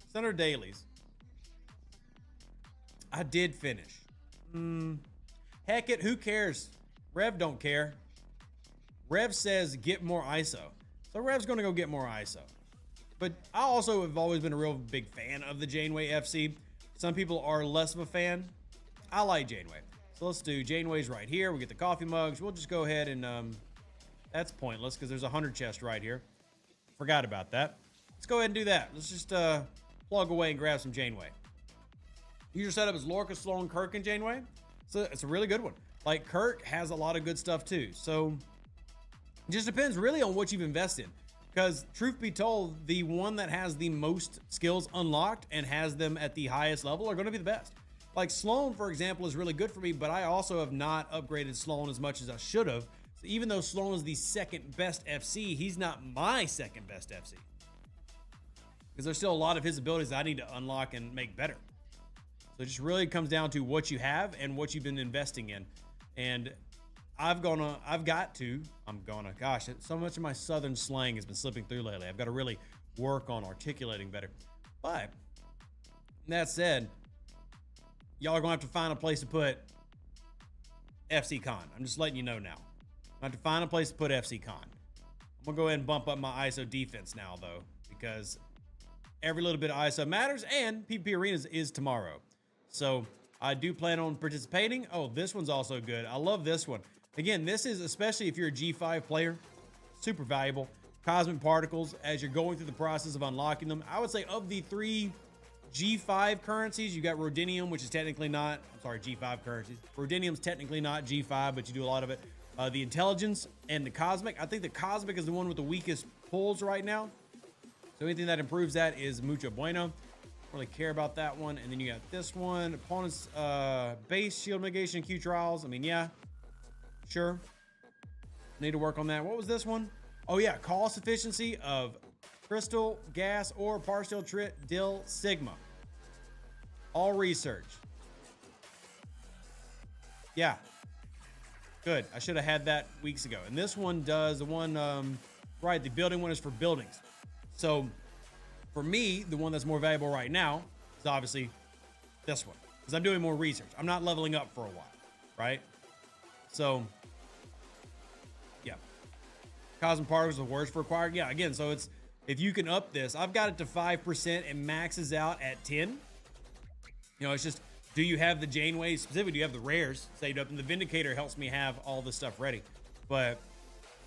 S2: It's under dailies. I did finish. Heck it, who cares? Rev don't care. Rev says get more ISO. So Rev's going to go get more ISO. But I also have always been a real big fan of the Janeway FC. Some people are less of a fan. I like Janeway. So let's do Janeway's right here. We get the coffee mugs. We'll just go ahead and that's pointless because there's a 100 chest right here. Forgot about that. Let's go ahead and do that. Let's just plug away and grab some Janeway. User setup is Lorca, Sloan, Kirk, and Janeway. So it's a really good one. Like Kirk has a lot of good stuff too. So it just depends really on what you've invested. Because truth be told, the one that has the most skills unlocked and has them at the highest level are going to be the best. Like Sloan, for example, is really good for me, but I also have not upgraded Sloan as much as I should have. So even though Sloan is the second best FC, he's not my second best FC. Because there's still a lot of his abilities that I need to unlock and make better. So it just really comes down to what you have and what you've been investing in. And gosh, so much of my southern slang has been slipping through lately. I've got to really work on articulating better. But that said, y'all are going to have to find a place to put FC Con. I'm just letting you know now. I have to find a place to put FC Con. I'm going to go ahead and bump up my ISO defense now, though, because every little bit of ISO matters, and PvP Arenas is tomorrow. So I do plan on participating. Oh, this one's also good. I love this one. Again, this is, especially if you're a G5 player, super valuable. Cosmic particles, as you're going through the process of unlocking them. I would say of the 3 G5 currencies, you got Rhodinium, which is technically not, I'm sorry, G5 currencies. Rhodinium's technically not G5, but you do a lot of it. The Intelligence and the Cosmic. I think the Cosmic is the one with the weakest pulls right now. So anything that improves that is mucho bueno. Don't really care about that one. And then you got this one. Opponent's base shield mitigation Q trials. I mean, yeah, sure. Need to work on that. What was this one? Oh yeah, cost efficiency of crystal, gas, or partial dill sigma. All research. Yeah. Good. I should have had that weeks ago. And this one does the one, right, the building one is for buildings. So for me, the one that's more valuable right now is obviously this one, because I'm doing more research. I'm not leveling up for a while, right? So yeah. Cosmic particles are worse for acquired. Yeah, again, so it's, if you can up this, I've got it to 5% and maxes out at 10. You know, it's just, do you have the Janeway specifically? Do you have the rares saved up? And the Vindicator helps me have all this stuff ready. But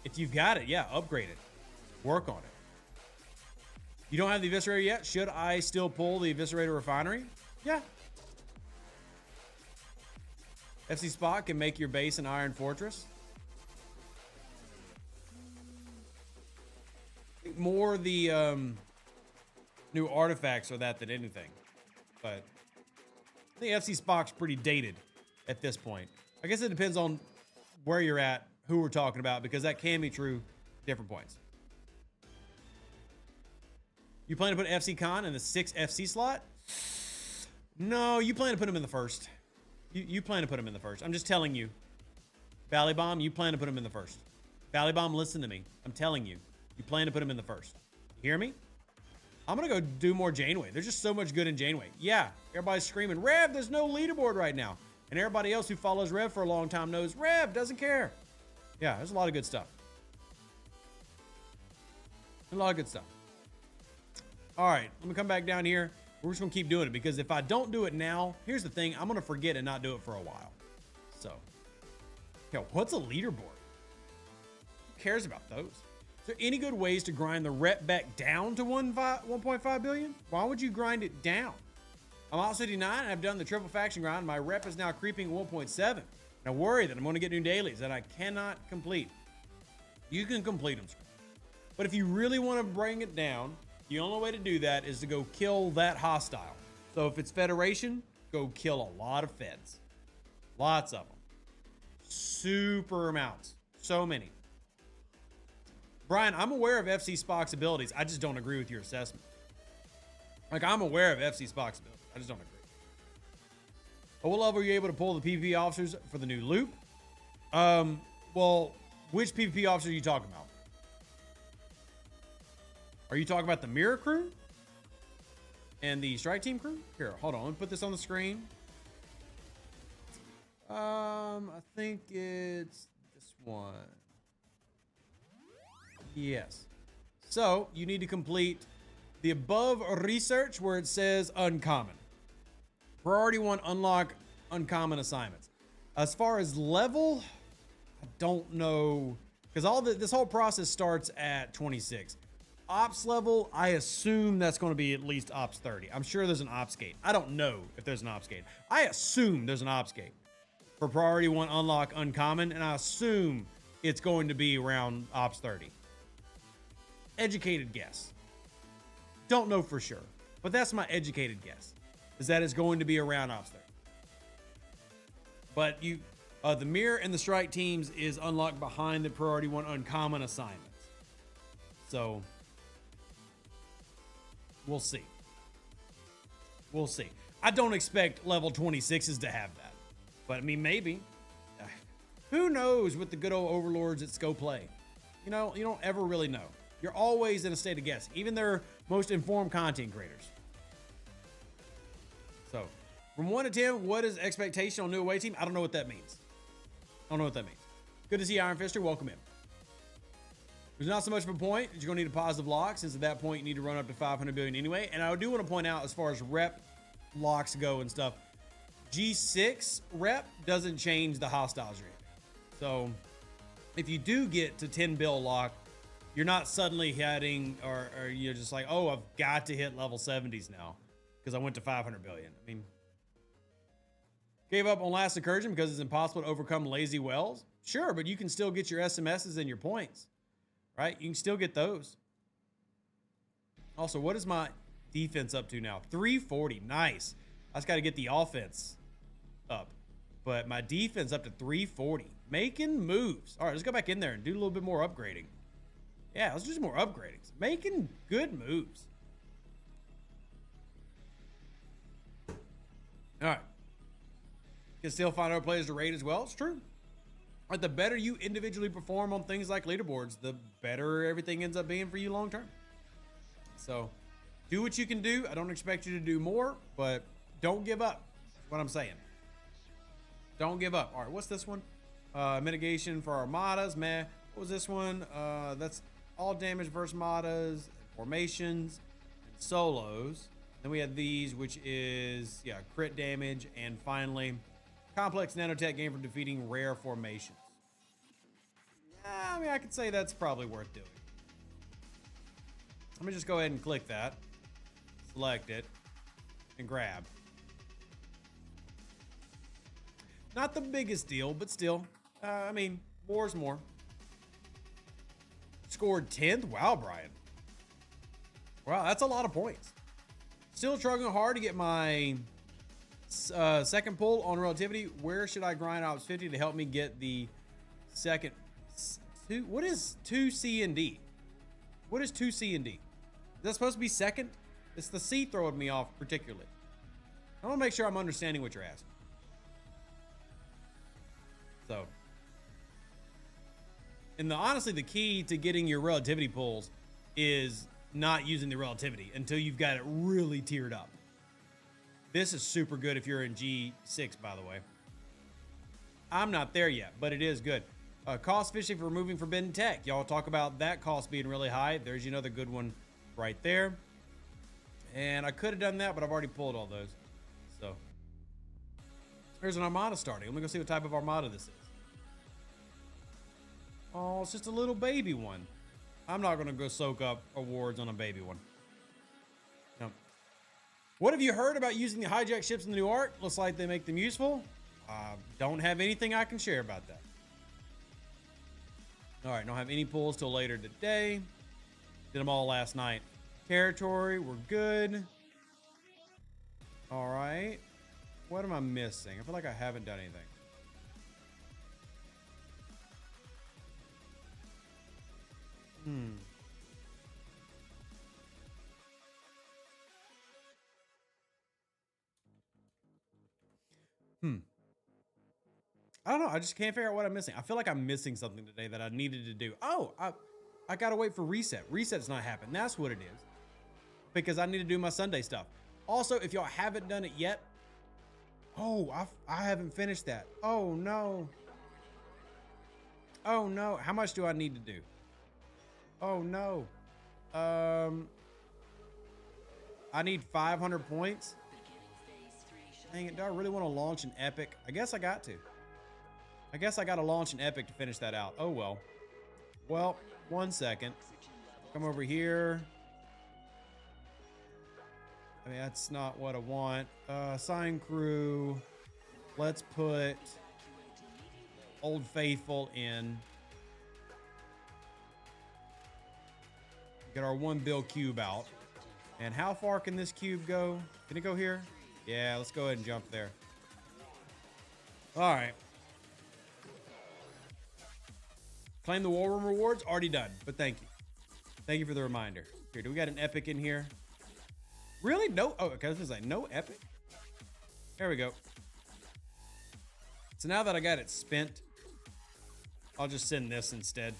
S2: if you've got it, yeah, upgrade it. Work on it. You don't have the Eviscerator yet? Should I still pull the Eviscerator Refinery? Yeah. FC Spot can make your base an Iron Fortress. think more the new artifacts are that than anything. But I think FC Spock's pretty dated at this point. I guess it depends on where you're at, who we're talking about, because that can be true at different points. You plan to put FC Con in the 6 FC slot? No, you plan to put him in the first. You plan to put him in the first. I'm just telling you. Valley Bomb, you plan to put him in the first. Valley Bomb, listen to me. I'm telling you. You plan to put him in the first. You hear me? I'm going to go do more Janeway. There's just so much good in Janeway. Yeah, everybody's screaming, Rev, there's no leaderboard right now. And everybody else who follows Rev for a long time knows Rev doesn't care. Yeah, there's a lot of good stuff. A lot of good stuff. All right, let me come back down here. We're just going to keep doing it because if I don't do it now, here's the thing. I'm going to forget and not do it for a while. So, yeah, what's a leaderboard? Who cares about those? Is there any good ways to grind the rep back down to 1.5 billion? Why would you grind it down? I'm out 59 and I've done the triple faction grind. My rep is now creeping 1.7. And I worry that I'm going to get new dailies that I cannot complete. You can complete them. But if you really want to bring it down, the only way to do that is to go kill that hostile. So if it's Federation, go kill a lot of Feds. Lots of them. Super amounts. So many. Brian, I'm aware of FC Spock's abilities. I just don't agree with your assessment. Like, I'm aware of FC Spock's abilities. I just don't agree. At what level are you able to pull the PvP officers for the new loop? Well, which PvP officer are you talking about? Are you talking about the Mirror crew? And the Strike Team crew? Here, hold on. Let me put this on the screen. I think it's this one. Yes. So you need to complete the above research where it says uncommon. Priority 1, unlock uncommon assignments. As far as level, I don't know, because this whole process starts at 26. Ops level, I assume that's going to be at least Ops 30. I'm sure there's an Ops gate. I don't know if there's an Ops gate. I assume there's an Ops gate for priority 1, unlock uncommon, and I assume it's going to be around Ops 30. Educated guess. Don't know for sure, but that's my educated guess, is that it's going to be around Ops 30. But the Mirror and the Strike Teams is unlocked behind the priority 1 uncommon assignments. So we'll see. We'll see. I don't expect level 26s to have that, but I mean, maybe. Who knows with the good old overlords at Sco Play? You know, you don't ever really know. You're always in a state of guess, even their most informed content creators. So, from 1 to 10, what is expectation on new away team? I don't know what that means. I don't know what that means. Good to see Iron Fister. Welcome in. There's not so much of a point. You're going to need a positive lock, since at that point you need to run up to 500 billion anyway. And I do want to point out, as far as rep locks go and stuff, G6 rep doesn't change the hostiles rate. So, if you do get to 10 bill lock, you're not suddenly hitting, or you're just like, oh, I've got to hit level 70s now because I went to 500 billion. I mean, gave up on last incursion because it's impossible to overcome lazy wells. Sure, but you can still get your SMSs and your points, right? You can still get those. Also, what is my defense up to now? 340. Nice. I just got to get the offense up, but my defense up to 340. Making moves. All right, let's go back in there and do a little bit more upgrading. Yeah, let's do some more upgrading. Making good moves. All right. Can still find other players to raid as well. It's true. But the better you individually perform on things like leaderboards, the better everything ends up being for you long term. So do what you can do. I don't expect you to do more, but don't give up. That's what I'm saying. Don't give up. All right, what's this one? Mitigation for armadas. Meh. What was this one? That's all damage versus armadas, formations, and solos. Then we had these, which is, yeah, crit damage. And finally, complex nanotech gain from defeating rare formations. Yeah, I mean, I could say that's probably worth doing. Let me just go ahead and click that. Select it. And grab. Not the biggest deal, but still. I mean, more is more. Scored 10th? Wow, Brian. Wow, that's a lot of points. Still struggling hard to get my second pull on relativity. Where should I grind ops 50 to help me get the second two? What is 2C and D? What is 2C and D? Is that supposed to be second? It's the C throwing me off particularly. I want to make sure I'm understanding what you're asking. So, and honestly, the key to getting your relativity pulls is not using the relativity until you've got it really tiered up. This is super good if you're in G6, by the way. I'm not there yet, but it is good. Cost fishing for removing forbidden tech. Y'all talk about that cost being really high. There's another good one right there. And I could have done that, but I've already pulled all those. So there's an armada starting. Let me go see what type of armada this is. Oh, it's just a little baby one. I'm not going to go soak up awards on a baby one. No. What have you heard about using the hijack ships in the new art? Looks like they make them useful. Don't have anything I can share about that. All right, don't have any pulls till later today. Did them all last night. Territory, we're good. All right. What am I missing? I feel like I haven't done anything. I don't know. I just can't figure out what I'm missing. I feel like I'm missing something today that I needed to do. Oh, I gotta wait for reset. Reset's not happening. That's what it is. Because I need to do my Sunday stuff. Also, if y'all haven't done it yet, oh, I haven't finished that. Oh no. Oh no. How much do I need to do? Oh no. I need 500 points. Dang it, do I really want to launch an epic? I guess I got to. I guess I got to launch an epic to finish that out. Oh well. Well, 1 second. Come over here. I mean, that's not what I want. Sign crew. Let's put Old Faithful in. Get our 1 bill cube out. And how far can this cube go? Can it go here? Yeah, let's go ahead and jump there. All right. Claim the war room rewards. Already done, but thank you. Thank you for the reminder. Here, do we got an epic in here? Really? No. Oh, okay. I was gonna say no epic. There we go. So now that I got it spent, I'll just send this instead.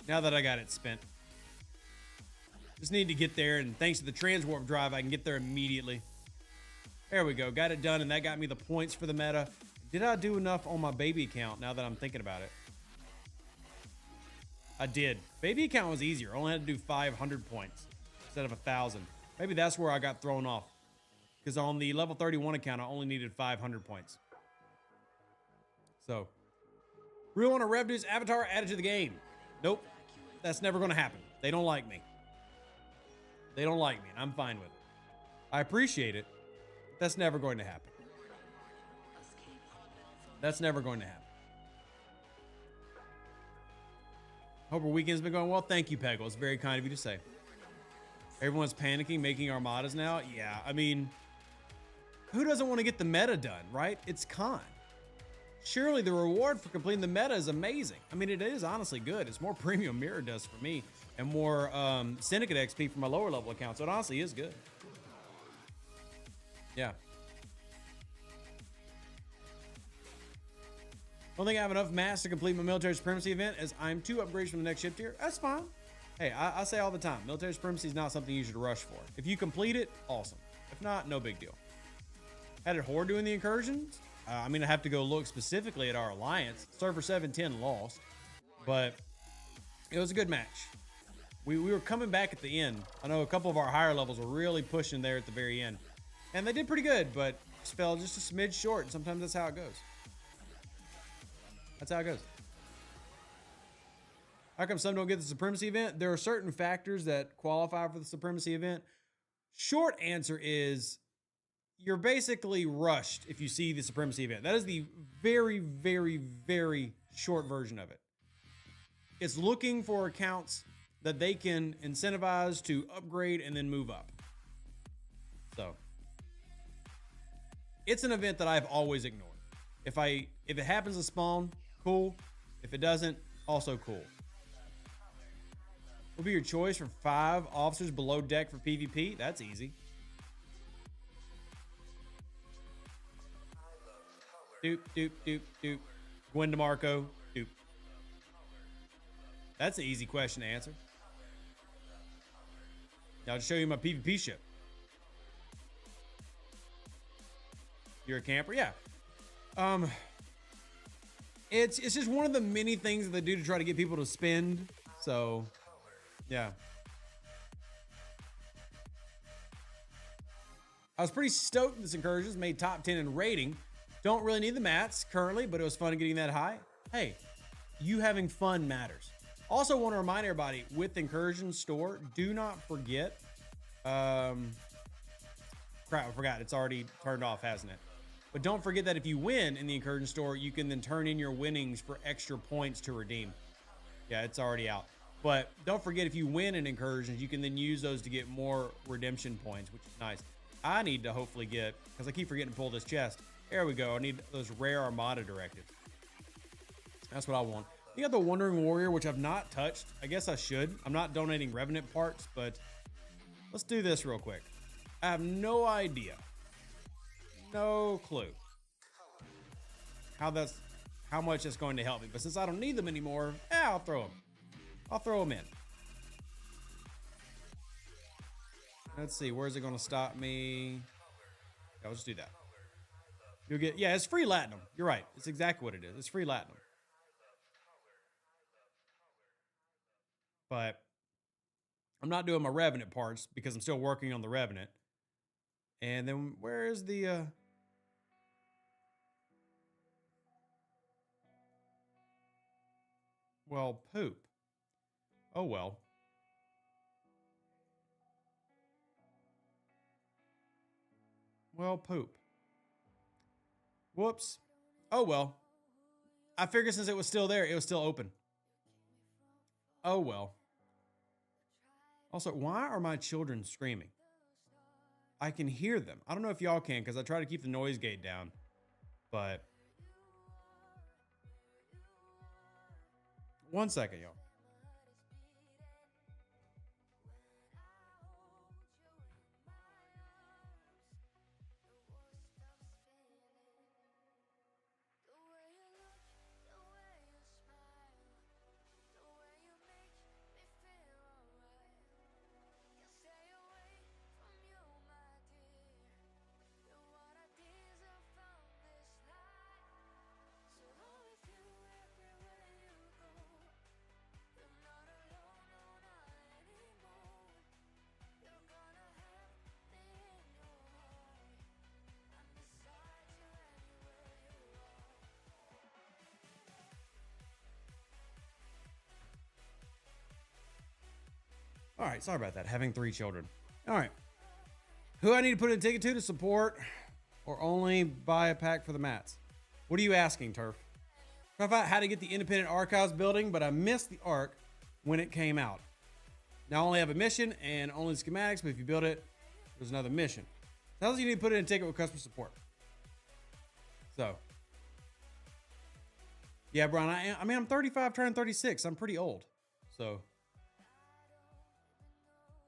S2: Now that I got it spent. Just need to get there, and thanks to the transwarp drive, I can get there immediately. There we go. Got it done, and that got me the points for the meta. Did I do enough on my baby account now that I'm thinking about it? I did. Baby account was easier. I only had to do 500 points instead of 1,000. Maybe that's where I got thrown off. Because on the level 31 account, I only needed 500 points. So, really want a Revenue's avatar added to the game. Nope. That's never going to happen. They don't like me. They don't like me, and I'm fine with it. I appreciate it. But that's never going to happen. That's never going to happen. Hope our weekend's been going well. Thank you, Peggle. It's very kind of you to say. Everyone's panicking, making armadas now. Yeah, I mean, who doesn't want to get the meta done, right? It's con. Surely the reward for completing the meta is amazing. I mean, it is honestly good. It's more premium mirror dust for me and more Syndicate XP for my lower level account. So it honestly is good. Yeah. Don't think I have enough mass to complete my military supremacy event as I'm 2 upgrades from the next ship tier. That's fine. Hey, I say all the time, military supremacy is not something you should rush for. If you complete it, awesome. If not, no big deal. How did Horde doing the incursions? I mean, I have to go look specifically at our alliance. Server 710 lost, but it was a good match. We were coming back at the end. I know a couple of our higher levels were really pushing there at the very end. And they did pretty good, but just fell just a smidge short. Sometimes that's how it goes. That's how it goes. How come some don't get the supremacy event? There are certain factors that qualify for the supremacy event. Short answer is you're basically rushed if you see the supremacy event. That is the very, very, very short version of it. It's looking for accounts that they can incentivize to upgrade and then move up. So it's an event that I've always ignored. If it happens to spawn, cool. If it doesn't, also cool. What will be your choice for 5 officers below deck for PvP? That's easy. Doop, doop, doop, doop. Gwen DeMarco, doop. That's an easy question to answer. Now, I'll show you my PvP ship. You're a camper? Yeah. It's just one of the many things that they do to try to get people to spend. So, yeah. I was pretty stoked this Incursions made top 10 in rating. Don't really need the mats currently, but it was fun getting that high. Hey, you having fun matters. Also want to remind everybody with Incursions store, do not forget, crap, I forgot, it's already turned off, hasn't it? But don't forget that if you win in the Incursion store, you can then turn in your winnings for extra points to redeem. Yeah, it's already out. But don't forget, if you win in Incursions, you can then use those to get more redemption points, which is nice. I need to hopefully get, because I keep forgetting to pull this chest. There we go. I need those rare Armada directives. That's what I want. You got the Wandering Warrior, which I've not touched. I guess I should. I'm not donating Revenant parts, but let's do this real quick. I have no idea. No clue how much it's going to help me. But since I don't need them anymore, I'll throw them. I'll throw them in. Let's see. Where's it going to stop me? Yeah, I'll just do that. You'll get, yeah, it's free Latinum. You're right. It's exactly what it is. It's free Latinum. But I'm not doing my Revenant parts because I'm still working on the Revenant. And then where's the well, poop. Oh well. Well, poop. Whoops. Oh well. I figured since it was still there, it was still open. Oh well. Also, why are my children screaming? I can hear them. I don't know if y'all can because I try to keep the noise gate down. But 1 second, y'all. All right, sorry about that. Having 3 children. All right. Who I need to put in a ticket to support or only buy a pack for the mats? What are you asking, Turf? I found out how to get the independent archives building, but I missed the arc when it came out. Now I only have a mission and only schematics, but if you build it, there's another mission. Sounds like you need to put in a ticket with customer support. So. Yeah, Brian, I mean, I'm 35, turning 36. I'm pretty old. So.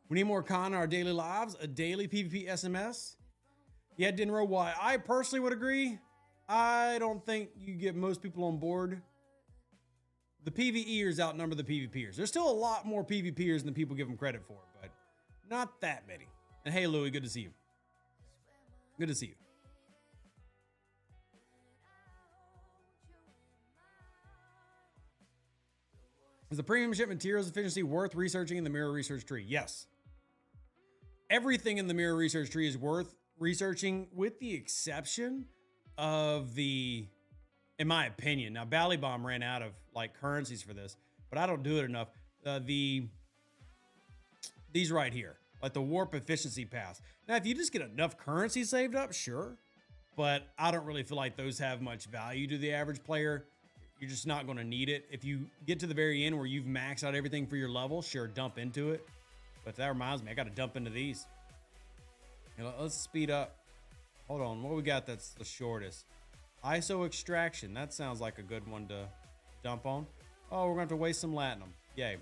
S2: We need more con in our daily lives. A daily PvP SMS. Yeah, Dinro, why? I personally would agree. I don't think you get most people on board. The PvEers outnumber the PvPers. There's still a lot more PvPers than people give them credit for, but not that many. And hey, Louie, good to see you. Good to see you. Is the premium ship materials efficiency worth researching in the mirror research tree? Yes. Everything in the mirror research tree is worth researching with the exception of the, in my opinion, now Ballybomb ran out of like currencies for this, but I don't do it enough. These right here, like the warp efficiency pass. Now, if you just get enough currency saved up, sure. But I don't really feel like those have much value to the average player. you're just not going to need it. If you get to the very end where you've maxed out everything for your level, sure, dump into it. But that reminds me, I got to dump into these. You know, let's speed up. Hold on, what we got that's the shortest? ISO extraction. That sounds like a good one to dump on. Oh, we're going to have to waste some latinum. Yay.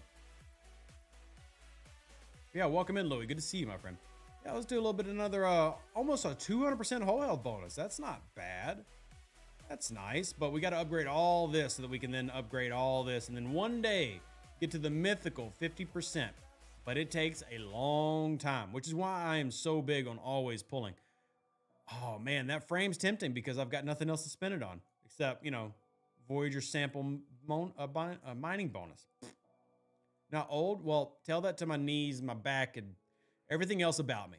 S2: Yeah, welcome in, Louie. Good to see you, my friend. Yeah, let's do a little bit of another, almost a 200% whole health bonus. That's not bad. That's nice, but we got to upgrade all this so that we can then upgrade all this. And then one day, get to the mythical 50%. But it takes a long time, which is why I am so big on always pulling. Oh, man, that frame's tempting because I've got nothing else to spend it on. Except, you know, Voyager sample mining bonus. Not old? Well, tell that to my knees, my back, and everything else about me.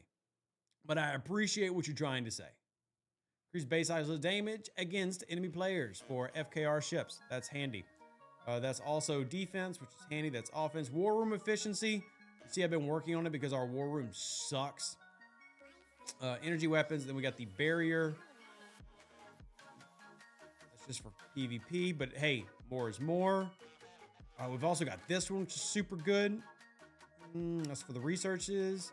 S2: But I appreciate what you're trying to say. Increase base ISO damage against enemy players for FKR ships. That's handy. That's also defense, which is handy. That's offense. War room efficiency. You see, I've been working on it because our war room sucks. Energy weapons. Then we got the barrier. That's just for PvP. But hey, more is more. We've also got this one, which is super good. That's for the researches.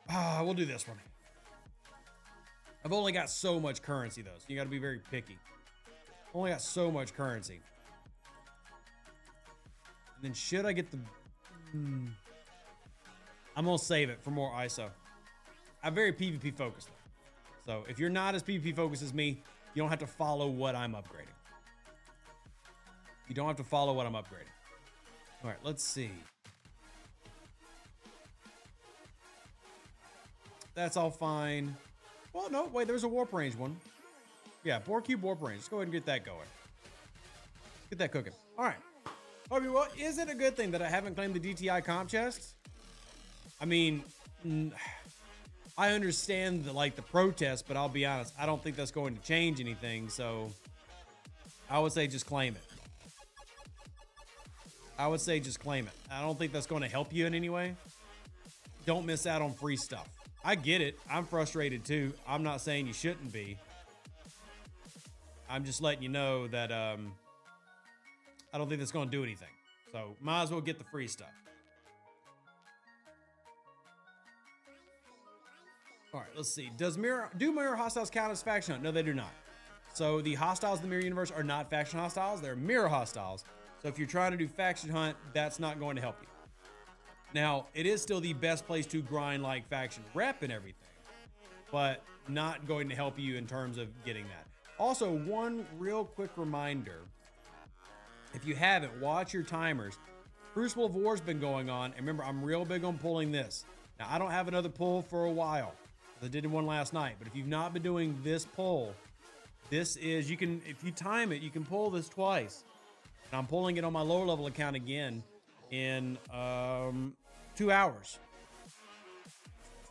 S2: We'll do this one. I've only got so much currency, though, so you got to be very picky. Only got so much currency. And then should I get the... I'm going to save it for more ISO. I'm very PvP focused, though. So if you're not as PvP focused as me, you don't have to follow what I'm upgrading. You don't have to follow what I'm upgrading. All right, let's see. That's all fine. Well, no, wait, there's a warp range one. Yeah, Boar Cube warp range. Let's go ahead and get that going. Get that cooking. All right. Okay, well, is it a good thing that I haven't claimed the DTI comp chest? I mean, I understand the protest, but I'll be honest, I don't think that's going to change anything. So I would say just claim it. I would say just claim it. I don't think that's going to help you in any way. Don't miss out on free stuff. I get it. I'm frustrated too. I'm not saying you shouldn't be. I'm just letting you know that I don't think that's going to do anything. So might as well get the free stuff. All right, let's see. Do mirror hostiles count as faction hunt? No, they do not. So the hostiles in the mirror universe are not faction hostiles. They're mirror hostiles. So if you're trying to do faction hunt, that's not going to help you. Now, it is still the best place to grind like faction rep and everything, but not going to help you in terms of getting that. Also, one real quick reminder, if you haven't, watch your timers. Crucible of War's been going on, and remember, I'm real big on pulling this. Now, I don't have another pull for a while. I did one last night, but if you've not been doing this pull, this is, you can, if you time it, you can pull this twice. And I'm pulling it on my lower level account again in 2 hours.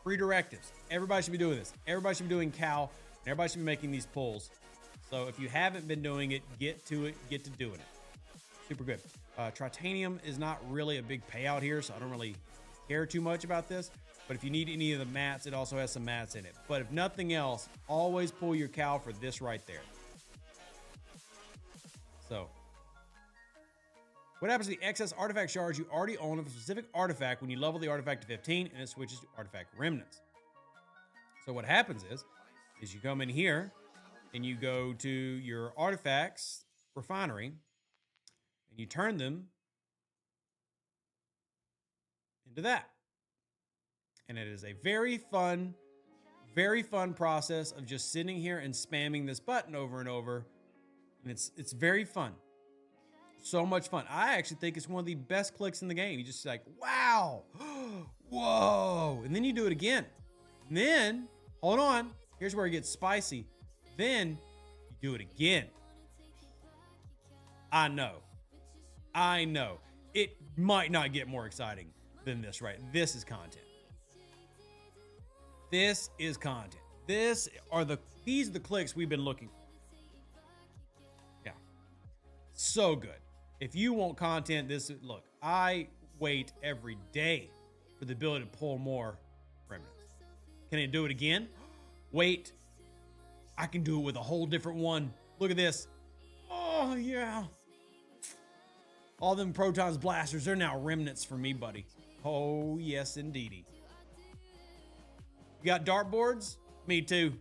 S2: Free directives. Everybody should be doing this. Everybody should be doing Cal. Everybody should be making these pulls. So if you haven't been doing it, get to it. Get to doing it. Super good. Tritanium is not really a big payout here, so I don't really care too much about this. But if you need any of the mats, it also has some mats in it. But if nothing else, always pull your Cal for this right there. So what happens to the excess artifact shards you already own of a specific artifact when you level the artifact to 15 and it switches to artifact remnants? So what happens is you come in here and you go to your artifacts refinery and you turn them into that. And it is a very fun process of just sitting here and spamming this button over and over. And it's very fun. So much fun. I actually think it's one of the best clicks in the game. You just like, wow, whoa. And then you do it again. And then, hold on. Here's where it gets spicy. Then you do it again. I know. It might not get more exciting than this, right? This is content. This is content. These are the clicks we've been looking for. Yeah. So good. If you want content, look, I wait every day for the ability to pull more remnants. Can I do it again? Wait, I can do it with a whole different one. Look at this. Oh, Oh, yeah. All them protons blasters, they're now remnants for me, buddy. Oh, yes, indeedy. You got dartboards? Me too.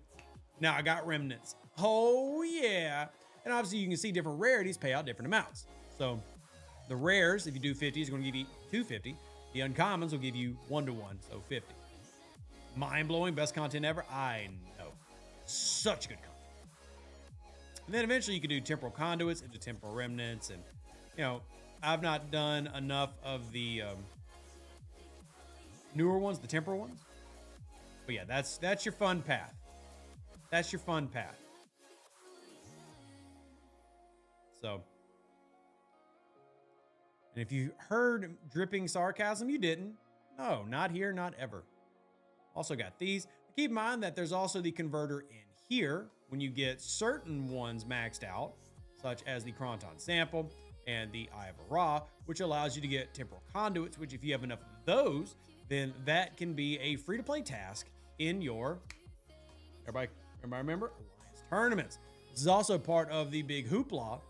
S2: Now I got remnants. Oh, yeah. And obviously you can see different rarities pay out different amounts. So the rares, if you do 50, is going to give you 250. The uncommons will give you 1-to-1, so 50. Mind-blowing, best content ever? I know. Such good content. And then eventually you can do temporal conduits into temporal remnants. And, you know, I've not done enough of the newer ones, the temporal ones. But yeah, that's your fun path. That's your fun path. So, and if you heard dripping sarcasm, you didn't. No, not here, not ever. Also got these. Keep in mind that there's also the converter in here when you get certain ones maxed out, such as the Cronton sample and the Eye of Ra, which allows you to get temporal conduits, which if you have enough of those, then that can be a free-to-play task in your, everybody remember? Alliance tournaments. This is also part of the big hoopla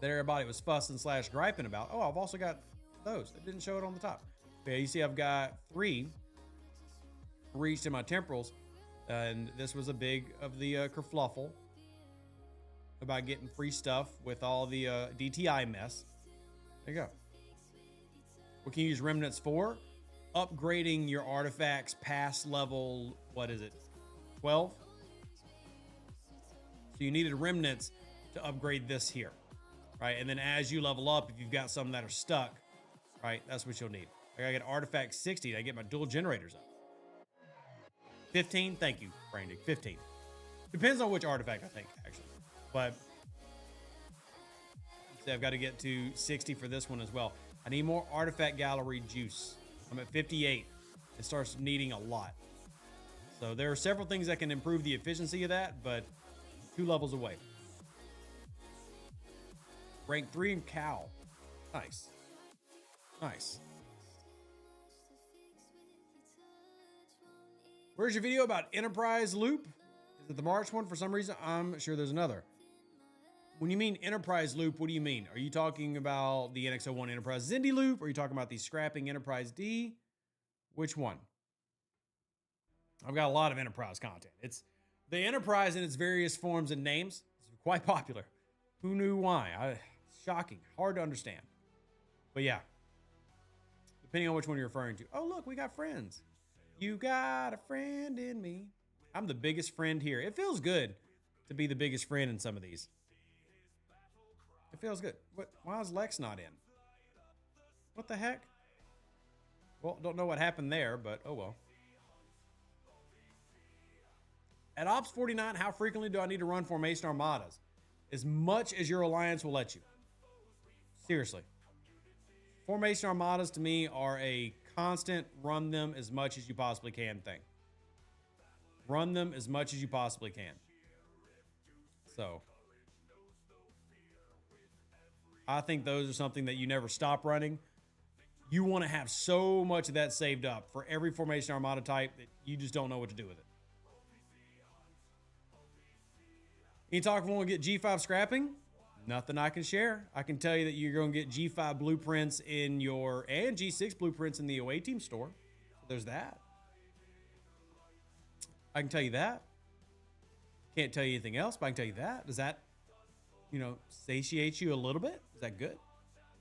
S2: that everybody was fussing / griping about. Oh, I've also got those. That didn't show it on the top. But yeah, you see I've got 3 reached in my temporals. And this was a big of the kerfluffle about getting free stuff with all the DTI mess. There you go. What can you use remnants for? Upgrading your artifacts past level, what is it, 12? So you needed remnants to upgrade this here, right? And then as you level up, if you've got some that are stuck, right, that's what you'll need. I gotta get artifact 60 to get my dual generators up. 15? Thank you, Brandy. 15. Depends on which artifact, I think, actually. But see, I've got to get to 60 for this one as well. I need more artifact gallery juice. I'm at 58. It starts needing a lot. So there are several things that can improve the efficiency of that, but 2 levels away. Rank 3 in cow. Nice. Nice. Where's your video about Enterprise Loop? Is it the March one? For some reason, I'm sure there's another. When you mean Enterprise Loop, what do you mean? Are you talking about the NX-01 Enterprise Zindi Loop? Or are you talking about the Scrapping Enterprise D? Which one? I've got a lot of Enterprise content. It's the Enterprise in its various forms and names. It's quite popular. Who knew why? Shocking. Hard to understand. But yeah. Depending on which one you're referring to. Oh, look, we got friends. You got a friend in me. I'm the biggest friend here. It feels good to be the biggest friend in some of these. It feels good. What? Why is Lex not in? What the heck? Well, don't know what happened there, but oh well. At Ops 49, how frequently do I need to run formation armadas? As much as your alliance will let you. Seriously. Formation armadas to me are a constant run them as much as you possibly can thing. Run them as much as you possibly can. So I think those are something that you never stop running. You want to have so much of that saved up for every formation armada type that you just don't know what to do with it. You talk when we get G5 scrapping? Nothing I can share. I can tell you that you're going to get G5 blueprints in your, and G6 blueprints in the away team store. So there's that. I can tell you that. Can't tell you anything else, but I can tell you that. Does that, you know, satiate you a little bit? Is that good?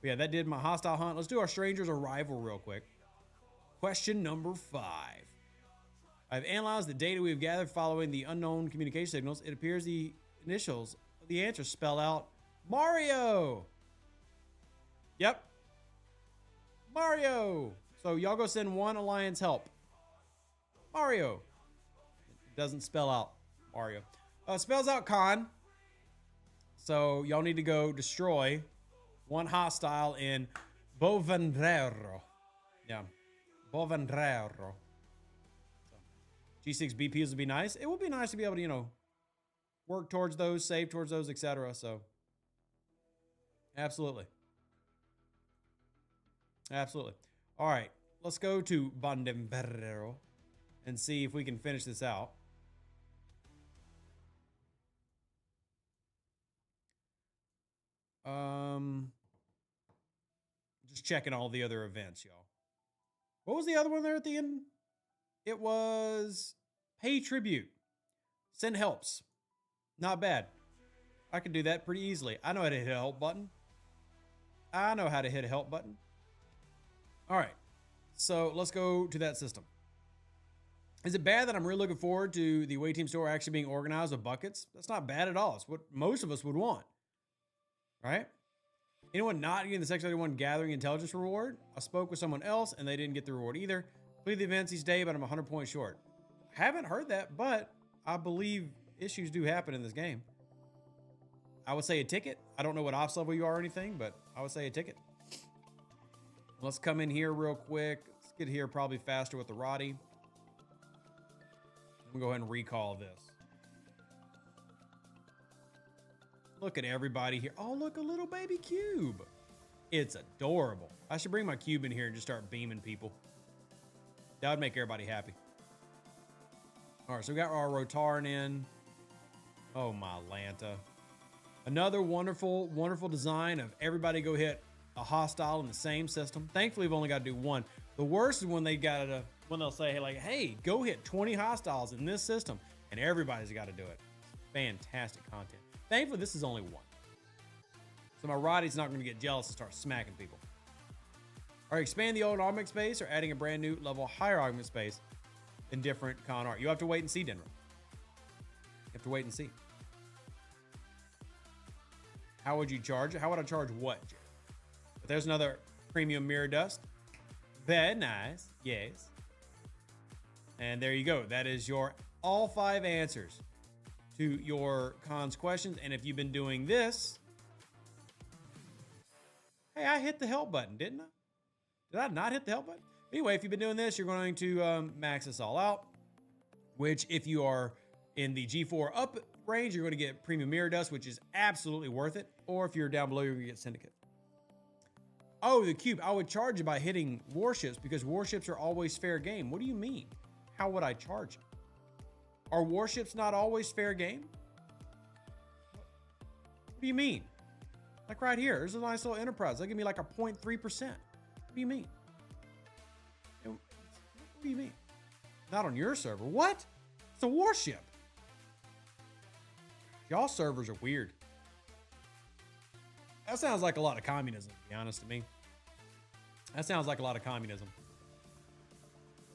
S2: But yeah, that did my hostile hunt. Let's do our stranger's arrival real quick. Question number 5. I've analyzed the data we've gathered following the unknown communication signals. It appears the initials of the answer spell out Mario. Yep. Mario. So y'all go send one alliance help. Mario. It doesn't spell out Mario. It spells out Khan. So y'all need to go destroy one hostile in Bovendrero. Yeah. Bovendrero. G6 BPs would be nice. It would be nice to be able to, you know, work towards those, save towards those, etc. So, absolutely. Absolutely. All right. Let's go to Bondemberro and see if we can finish this out. Just checking all the other events, y'all. What was the other one there at the end? It was pay tribute. Send helps. Not bad. I can do that pretty easily. I know how to hit a help button. All right. So let's go to that system. Is it bad that I'm really looking forward to the away team store actually being organized with buckets? That's not bad at all. It's what most of us would want. Right? Anyone not getting the Section 31 Gathering Intelligence reward? I spoke with someone else and they didn't get the reward either. Complete the events each day, but I'm 100 points short. Haven't heard that, but I believe issues do happen in this game. I would say a ticket. I don't know what ops level you are or anything, but I would say a ticket. Let's come in here real quick. Let's get here probably faster with the Roddy. I'm gonna go ahead and recall this. Look at everybody here. Oh, look, a little baby cube. It's adorable. I should bring my cube in here and just start beaming people. That would make everybody happy. All right, so we got our Rotaran in. Oh, my Lanta. Another wonderful, wonderful design of everybody go hit a hostile in the same system. Thankfully, we've only got to do one. The worst is when when they'll say, hey, go hit 20 hostiles in this system, and everybody's got to do it. Fantastic content. Thankfully, this is only one. So my Roddy's not going to get jealous and start smacking people. All right, expand the old augment space or adding a brand new level higher augment space in different con art. You have to wait and see, Denver. You have to wait and see. How would you charge it? How would I charge what, Jared? But there's another premium mirror dust. Very nice. Yes. And there you go. That is your all 5 answers to your cons questions. And if you've been doing this, hey, I hit the help button, didn't I? Did I not hit the help button? Anyway, if you've been doing this, you're going to max this all out, which if you are in the G4 up range, you're going to get premium mirror dust, which is absolutely worth it. Or if you're down below, you're going to get syndicate. Oh, the cube. I would charge it by hitting warships because warships are always fair game. What do you mean? How would I charge it? Are warships not always fair game? What do you mean? Like right here, there's a nice little enterprise. They give me like a 0.3%. What do you mean? What do you mean? Not on your server. What? It's a warship. Y'all servers are weird. That sounds like a lot of communism, to be honest to me. That sounds like a lot of communism.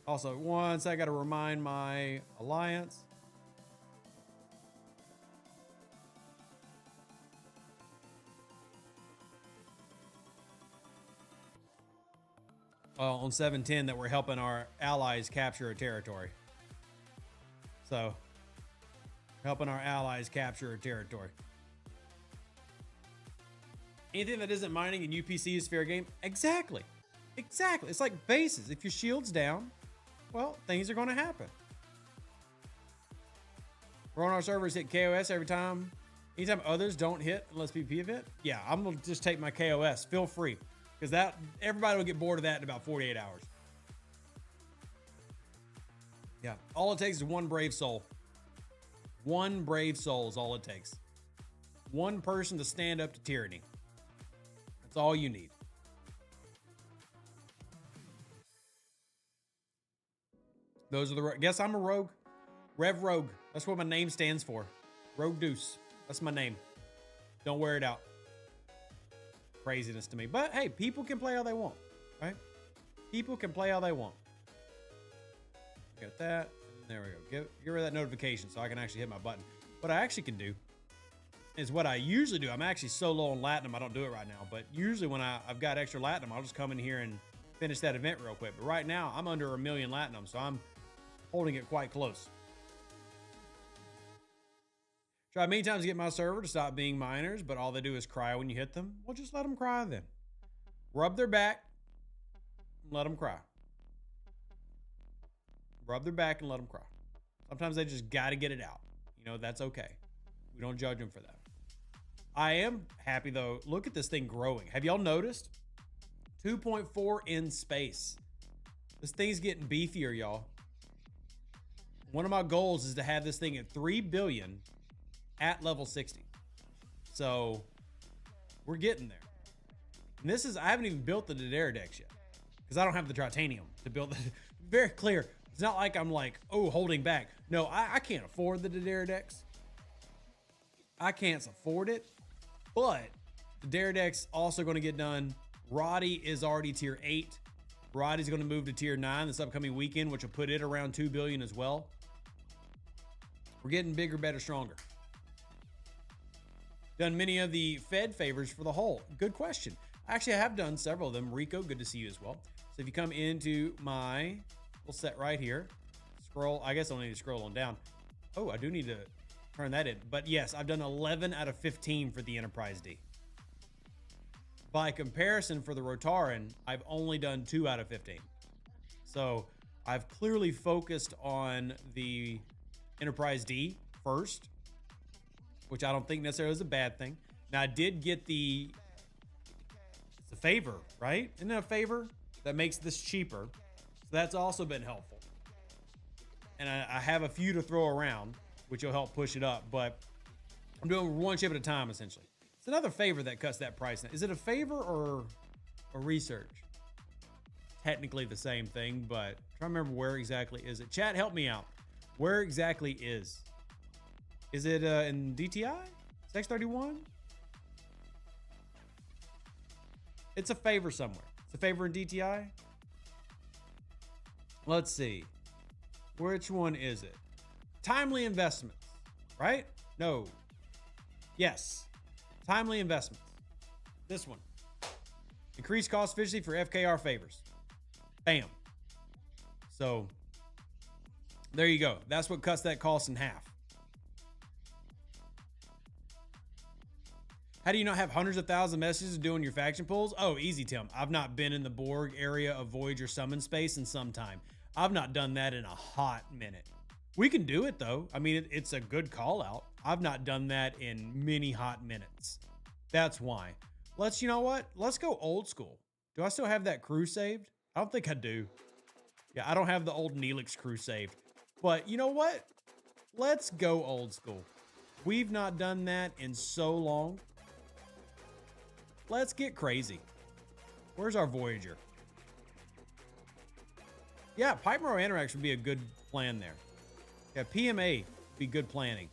S2: Also, once I got to remind my alliance. On 710 that we're helping our allies capture a territory. So, helping our allies capture a territory. Anything that isn't mining and UPC is fair game? Exactly. Exactly. It's like bases. If your shield's down, well, things are going to happen. We're on our servers hit KOS every time. Anytime others don't hit unless PP have hit. Yeah, I'm going to just take my KOS. Feel free. Because that everybody will get bored of that in about 48 hours. Yeah. All it takes is one brave soul. One brave soul is all it takes. One person to stand up to tyranny. That's all you need. Those are the... Guess I'm a rogue. Rev Rogue. That's what my name stands for. Rogue Deuce. That's my name. Don't wear it out. Craziness to me. But hey, people can play how they want. Right? People can play how they want. Got that. There we go. Get rid of that notification so I can actually hit my button. What I actually can do is what I usually do. I'm actually so low on Latinum, I don't do it right now. But usually when I've got extra Latinum, I'll just come in here and finish that event real quick. But right now, I'm under 1 million Latinum, so I'm holding it quite close. Tried many times to get my server to stop being miners, but all they do is cry when you hit them. Well, just let them cry then. Rub their back and let them cry. Rub their back and let them cry. Sometimes they just got to get it out. You know, that's okay. We don't judge them for that. I am happy, though. Look at this thing growing. Have y'all noticed? 2.4 in space. This thing's getting beefier, y'all. One of my goals is to have this thing at 3 billion at level 60. So we're getting there. And this is, I haven't even built the Daenerys decks yet because I don't have the Tritanium to build. Very clear. It's not like I'm like, oh, holding back. No, I can't afford the Daenerys decks. I can't afford it. But the Daenerys deck's also going to get done. Roddy is already tier 8. Roddy's going to move to tier 9 this upcoming weekend, which will put it around 2 billion as well. We're getting bigger, better, stronger. Done many of the Fed favors for the whole. Good question. Actually, I have done several of them. Rico, good to see you as well. So if you come into my little set right here, scroll. I guess I don't need to scroll on down. Oh, I do need to turn that in. But yes, I've done 11 out of 15 for the Enterprise D. By comparison, for the Rotaran, I've only done 2 out of 15. So I've clearly focused on the Enterprise D first, which I don't think necessarily is a bad thing. Now, I did get it's a favor, right? Isn't it a favor that makes this cheaper? So that's also been helpful. And I have a few to throw around, which will help push it up, but I'm doing one ship at a time, essentially. It's another favor that cuts that price down. Is it a favor or a research? Technically the same thing, but I'm trying to remember where exactly is it. Chat, help me out. Where exactly is it in DTI? It's X31? It's a favor somewhere. It's a favor in DTI. Let's see. Which one is it? Timely investments, right? No. Yes. Timely investments. This one. Increased cost efficiency for FKR favors. Bam. So there you go. That's what cuts that cost in half. How do you not have hundreds of thousands of messages doing your faction pulls? Oh, easy, Tim. I've not been in the Borg area of Voyager summon space in some time. I've not done that in a hot minute. We can do it though. I mean, it's a good call out. I've not done that in many hot minutes. That's why. You know what? Let's go old school. Do I still have that crew saved? I don't think I do. Yeah, I don't have the old Neelix crew saved. But you know what? Let's go old school. We've not done that in so long. Let's get crazy. Where's our Voyager? Yeah, Pipe Row Anorax would be a good plan there. Yeah, PMA would be good planning.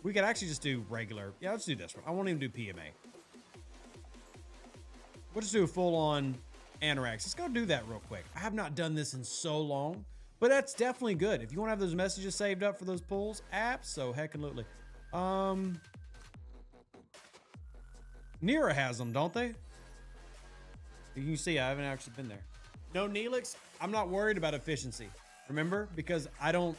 S2: We could actually just do regular. Yeah, let's do this one. I won't even do PMA. We'll just do a full-on Anorax. Let's go do that real quick. I have not done this in so long, but that's definitely good. If you want to have those messages saved up for those pulls, abso-heckin-lutely. Nira has them, don't they? You can see I haven't actually been there. No Neelix, I'm not worried about efficiency. Remember? Because I don't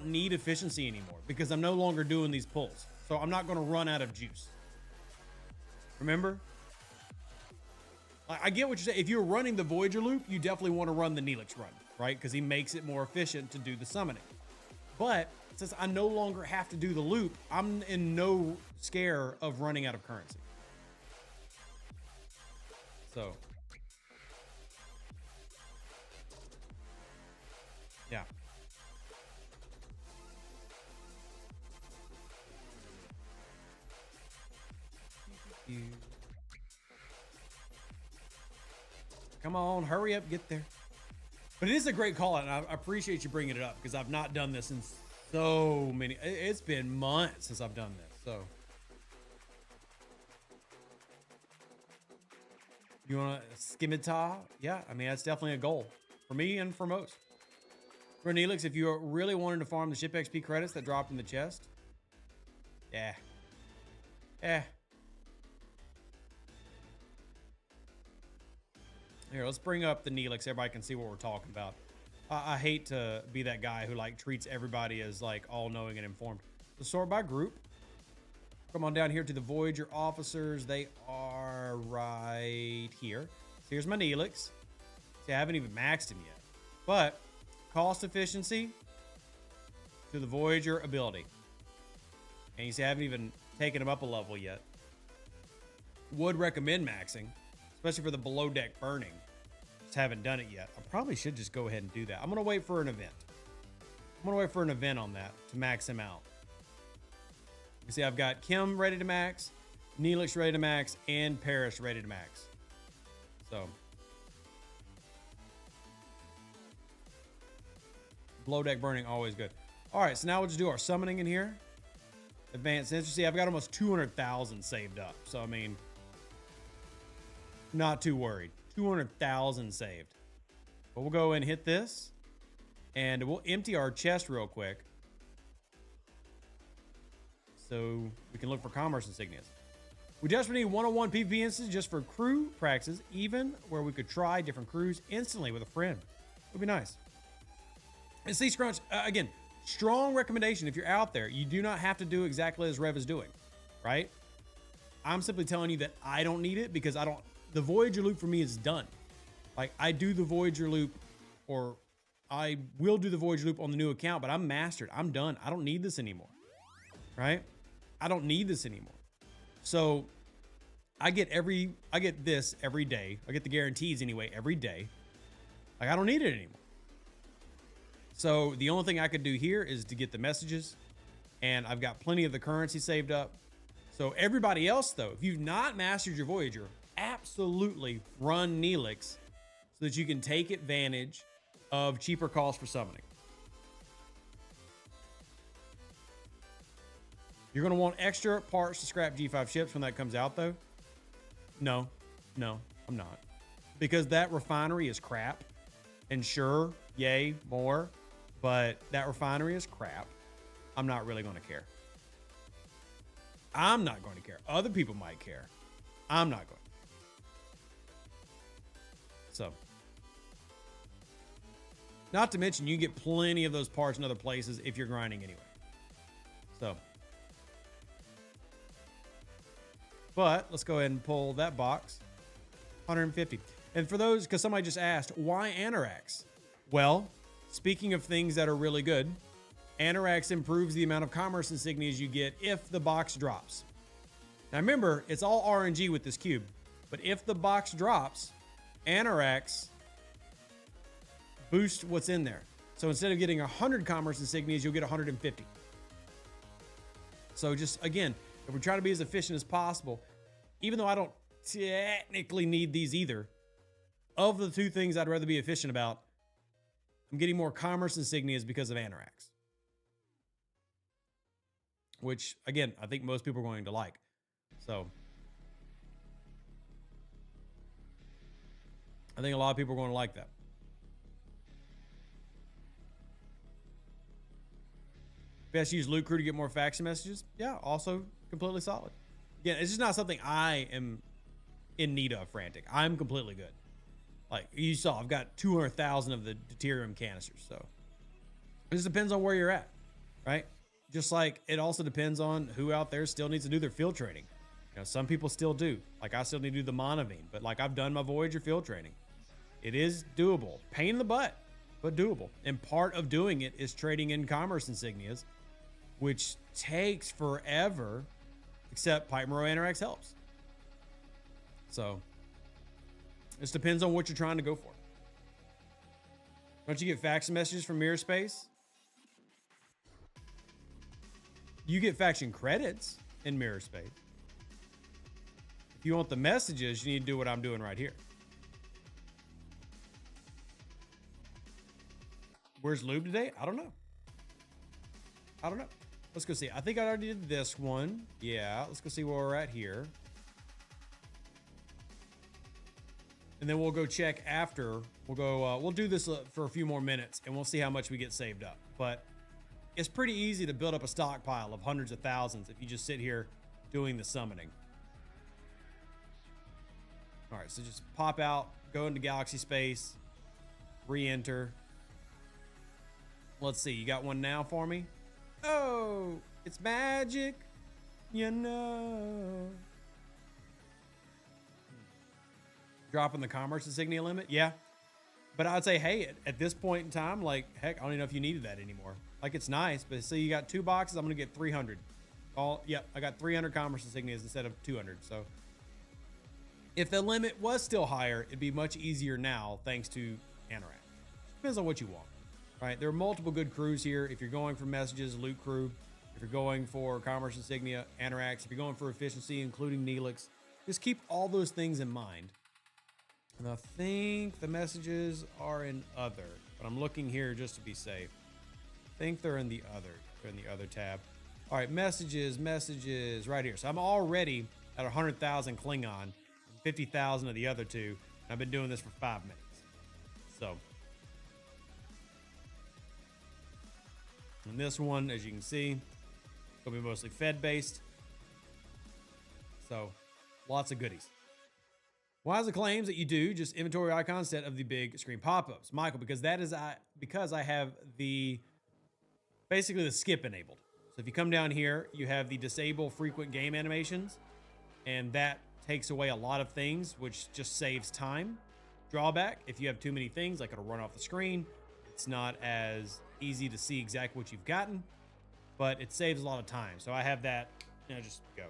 S2: need efficiency anymore because I'm no longer doing these pulls. So I'm not going to run out of juice. Remember? I get what you're saying. If you're running the Voyager loop, you definitely want to run the Neelix run, right? Because he makes it more efficient to do the summoning. But since I no longer have to do the loop, I'm in no scare of running out of currency. So, yeah. Come on, hurry up, get there. But it is a great call out, and I appreciate you bringing it up because I've not done this in so many. It's been months since I've done this. So, you want to skimitar? Yeah, I mean that's definitely a goal for me and for most. For Neelix, if you really wanted to farm the ship XP credits that dropped in the chest, yeah. Here, let's bring up the Neelix. Everybody can see what we're talking about. I hate to be that guy who like treats everybody as like all knowing and informed. So sort by group. Come on down here to the Voyager officers. They are right here. So here's my Neelix. See, I haven't even maxed him yet. But cost efficiency to the Voyager ability. And you see, I haven't even taken him up a level yet. Would recommend maxing, especially for the below deck burning. Just haven't done it yet. I probably should just go ahead and do that. I'm going to wait for an event. I'm going to wait for an event on that to max him out. You see, I've got Kim ready to max. Neelix ready to max, and Paris ready to max. So below deck burning, always good. All right, so now we'll just do our summoning in here. Advanced interest. See, I've got almost 200,000 saved up. So, I mean, not too worried. 200,000 saved. But we'll go and hit this. And we'll empty our chest real quick. So we can look for commerce insignias. We desperately need 101 PvP instances just for crew practices, even where we could try different crews instantly with a friend. It would be nice. And see, Scrunch, again, strong recommendation. If you're out there, you do not have to do exactly as Rev is doing, right? I'm simply telling you that I don't need it because the Voyager loop for me is done. Like, I do the Voyager loop, or I will do the Voyager loop on the new account, but I'm mastered. I'm done. I don't need this anymore, right? I don't need this anymore. So I get this every day. I get the guarantees anyway every day. Like, I don't need it anymore. So the only thing I could do here is to get the messages, and I've got plenty of the currency saved up. So everybody else, though, if you've not mastered your Voyager, absolutely run Neelix so that you can take advantage of cheaper costs for summoning. You're going to want extra parts to scrap G5 ships when that comes out, though. No, I'm not. Because that refinery is crap. And sure, yay, more. But that refinery is crap. I'm not really going to care. I'm not going to care. Other people might care. I'm not going. So. Not to mention, you get plenty of those parts in other places if you're grinding anyway. So. But let's go ahead and pull that box. 150. And for those, because somebody just asked, why Anorax? Well, speaking of things that are really good, Anorax improves the amount of commerce insignias you get if the box drops. Now remember, it's all RNG with this cube. But if the box drops, Anorax boosts what's in there. So instead of getting 100 commerce insignias, you'll get 150. So just, again, if we try to be as efficient as possible, even though I don't technically need these either, of the two things I'd rather be efficient about, I'm getting more commerce insignias because of Anorax. Which, again, I think most people are going to like. So, I think a lot of people are going to like that. Best use Loot Crew to get more faction messages? Yeah, also completely solid. Again, it's just not something I am in need of frantic. I'm completely good. Like you saw, I've got 200,000 of the deuterium canisters. So it just depends on where you're at, right? Just like it also depends on who out there still needs to do their field training. You know, some people still do. Like I still need to do the Monavine, but like I've done my Voyager field training. It is doable. Pain in the butt, but doable. And part of doing it is trading in commerce insignias, which takes forever, except Pipe Moreau Anorax helps. So this depends on what you're trying to go for. Don't you get faction messages from Mirror Space? You get faction credits in Mirror Space. If you want the messages, you need to do what I'm doing right here. Where's Lube today? I don't know. Let's go see. I think I already did this one. Yeah, let's go see where we're at here. And then we'll go check after. We'll go, we'll do this for a few more minutes and we'll see how much we get saved up. But it's pretty easy to build up a stockpile of hundreds of thousands if you just sit here doing the summoning. All right, so just pop out, go into galaxy space, re-enter. Let's see, you got one now for me? Oh, it's magic, you know. Dropping the commerce insignia limit, yeah. But I'd say, hey, at this point in time, like, heck, I don't even know if you needed that anymore. Like, it's nice, but see, you got 2 boxes, I'm gonna get 300. Yep, I got 300 commerce insignias instead of 200, so. If the limit was still higher, it'd be much easier now, thanks to Anorak. Depends on what you want, right? There are multiple good crews here. If you're going for messages, Loot Crew, If you're going for commerce insignia, Anorax, if you're going for efficiency, including Neelix, just keep all those things in mind. And I think the messages are in other, but I'm looking here just to be safe. I think they're in the other. They're in the other tab. All right, messages right here. So I'm already at 100,000 Klingon and 50,000 of the other two. I've been doing this for 5 minutes. So, and this one, as you can see, will be mostly Fed based. So, lots of goodies. Why is the claims that you do just inventory icon instead of the big screen pop-ups? Michael, because I have basically the skip enabled. So if you come down here, you have the disable frequent game animations, and that takes away a lot of things, which just saves time. Drawback, if you have too many things, like it'll run off the screen. It's not as easy to see exactly what you've gotten, but it saves a lot of time. So I have that, just go.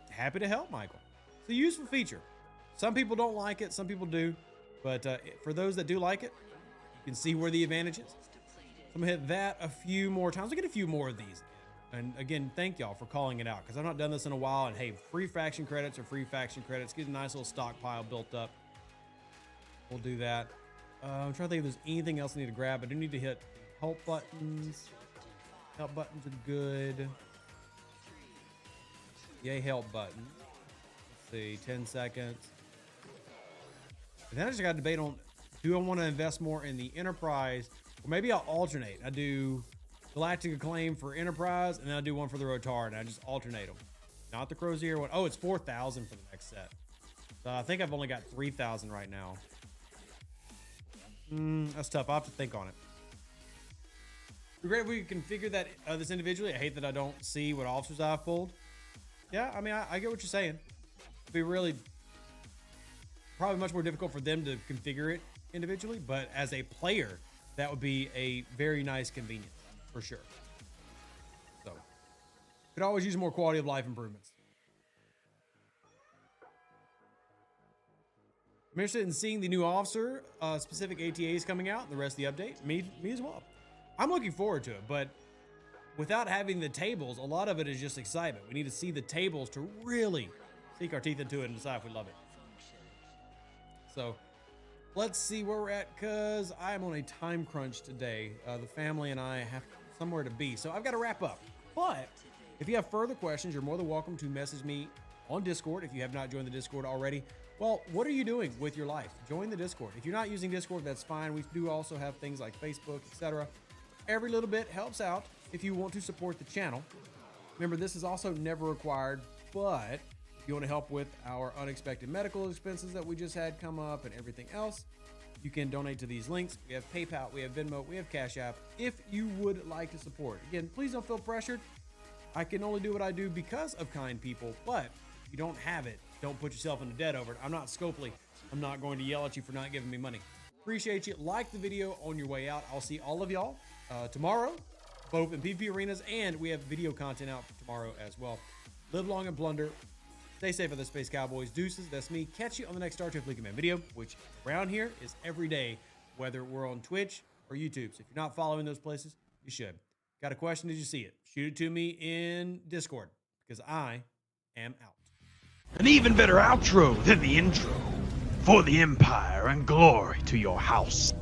S2: Happy to help, Michael. It's a useful feature. Some people don't like it, some people do, but for those that do like it, you can see where the advantage is. So I'm gonna hit that a few more times. I'll get a few more of these. And again, thank y'all for calling it out, because I've not done this in a while. And hey, free faction credits are free faction credits. Get a nice little stockpile built up. We'll do that. I'm trying to think if there's anything else I need to grab. I do need to hit help buttons. Help buttons are good. Yay, help button. Let's see, 10 seconds. And then I just got to debate on, do I want to invest more in the Enterprise? Or maybe I'll alternate. I do Galactic Acclaim for Enterprise, and then I do one for the Rotar, and I just alternate them. Not the Crozier one. Oh, it's 4,000 for the next set. So I think I've only got 3,000 right now. That's tough. I'll have to think on it. It'd be great if we could configure that this individually. I hate that I don't see what officers I've pulled. Yeah, I mean, I get what you're saying. It'd be really probably much more difficult for them to configure it individually, but as a player, that would be a very nice convenience for sure. So, could always use more quality of life improvements. I'm interested in seeing the new officer specific ATAs coming out and the rest of the update. Me as well. I'm looking forward to it, but without having the tables, a lot of it is just excitement. We need to see the tables to really sink our teeth into it and decide if we love it. So let's see where we're at, because I am on a time crunch today. The family and I have somewhere to be, so I've got to wrap up. But if you have further questions, you're more than welcome to message me on Discord if you have not joined the Discord already. Well, what are you doing with your life? Join the Discord. If you're not using Discord, that's fine. We do also have things like Facebook, etc. Every little bit helps out if you want to support the channel. Remember, this is also never required, but if you want to help with our unexpected medical expenses that we just had come up and everything else, you can donate to these links. We have PayPal, we have Venmo, we have Cash App, if you would like to support. Again, please don't feel pressured. I can only do what I do because of kind people, but if you don't have it, don't put yourself into debt over it. I'm not Scopely. I'm not going to yell at you for not giving me money. Appreciate you. Like the video on your way out. I'll see all of y'all tomorrow, both in PvP arenas, and we have video content out for tomorrow as well. Live long and plunder. Stay safe out there, Space Cowboys. Deuces, that's me. Catch you on the next Star Trek Fleet Command video, which around here is every day, whether we're on Twitch or YouTube. So if you're not following those places, you should. Got a question? Did you see it? Shoot it to me in Discord, because I am out.
S3: An even better outro than the intro. For the Empire and glory to your house.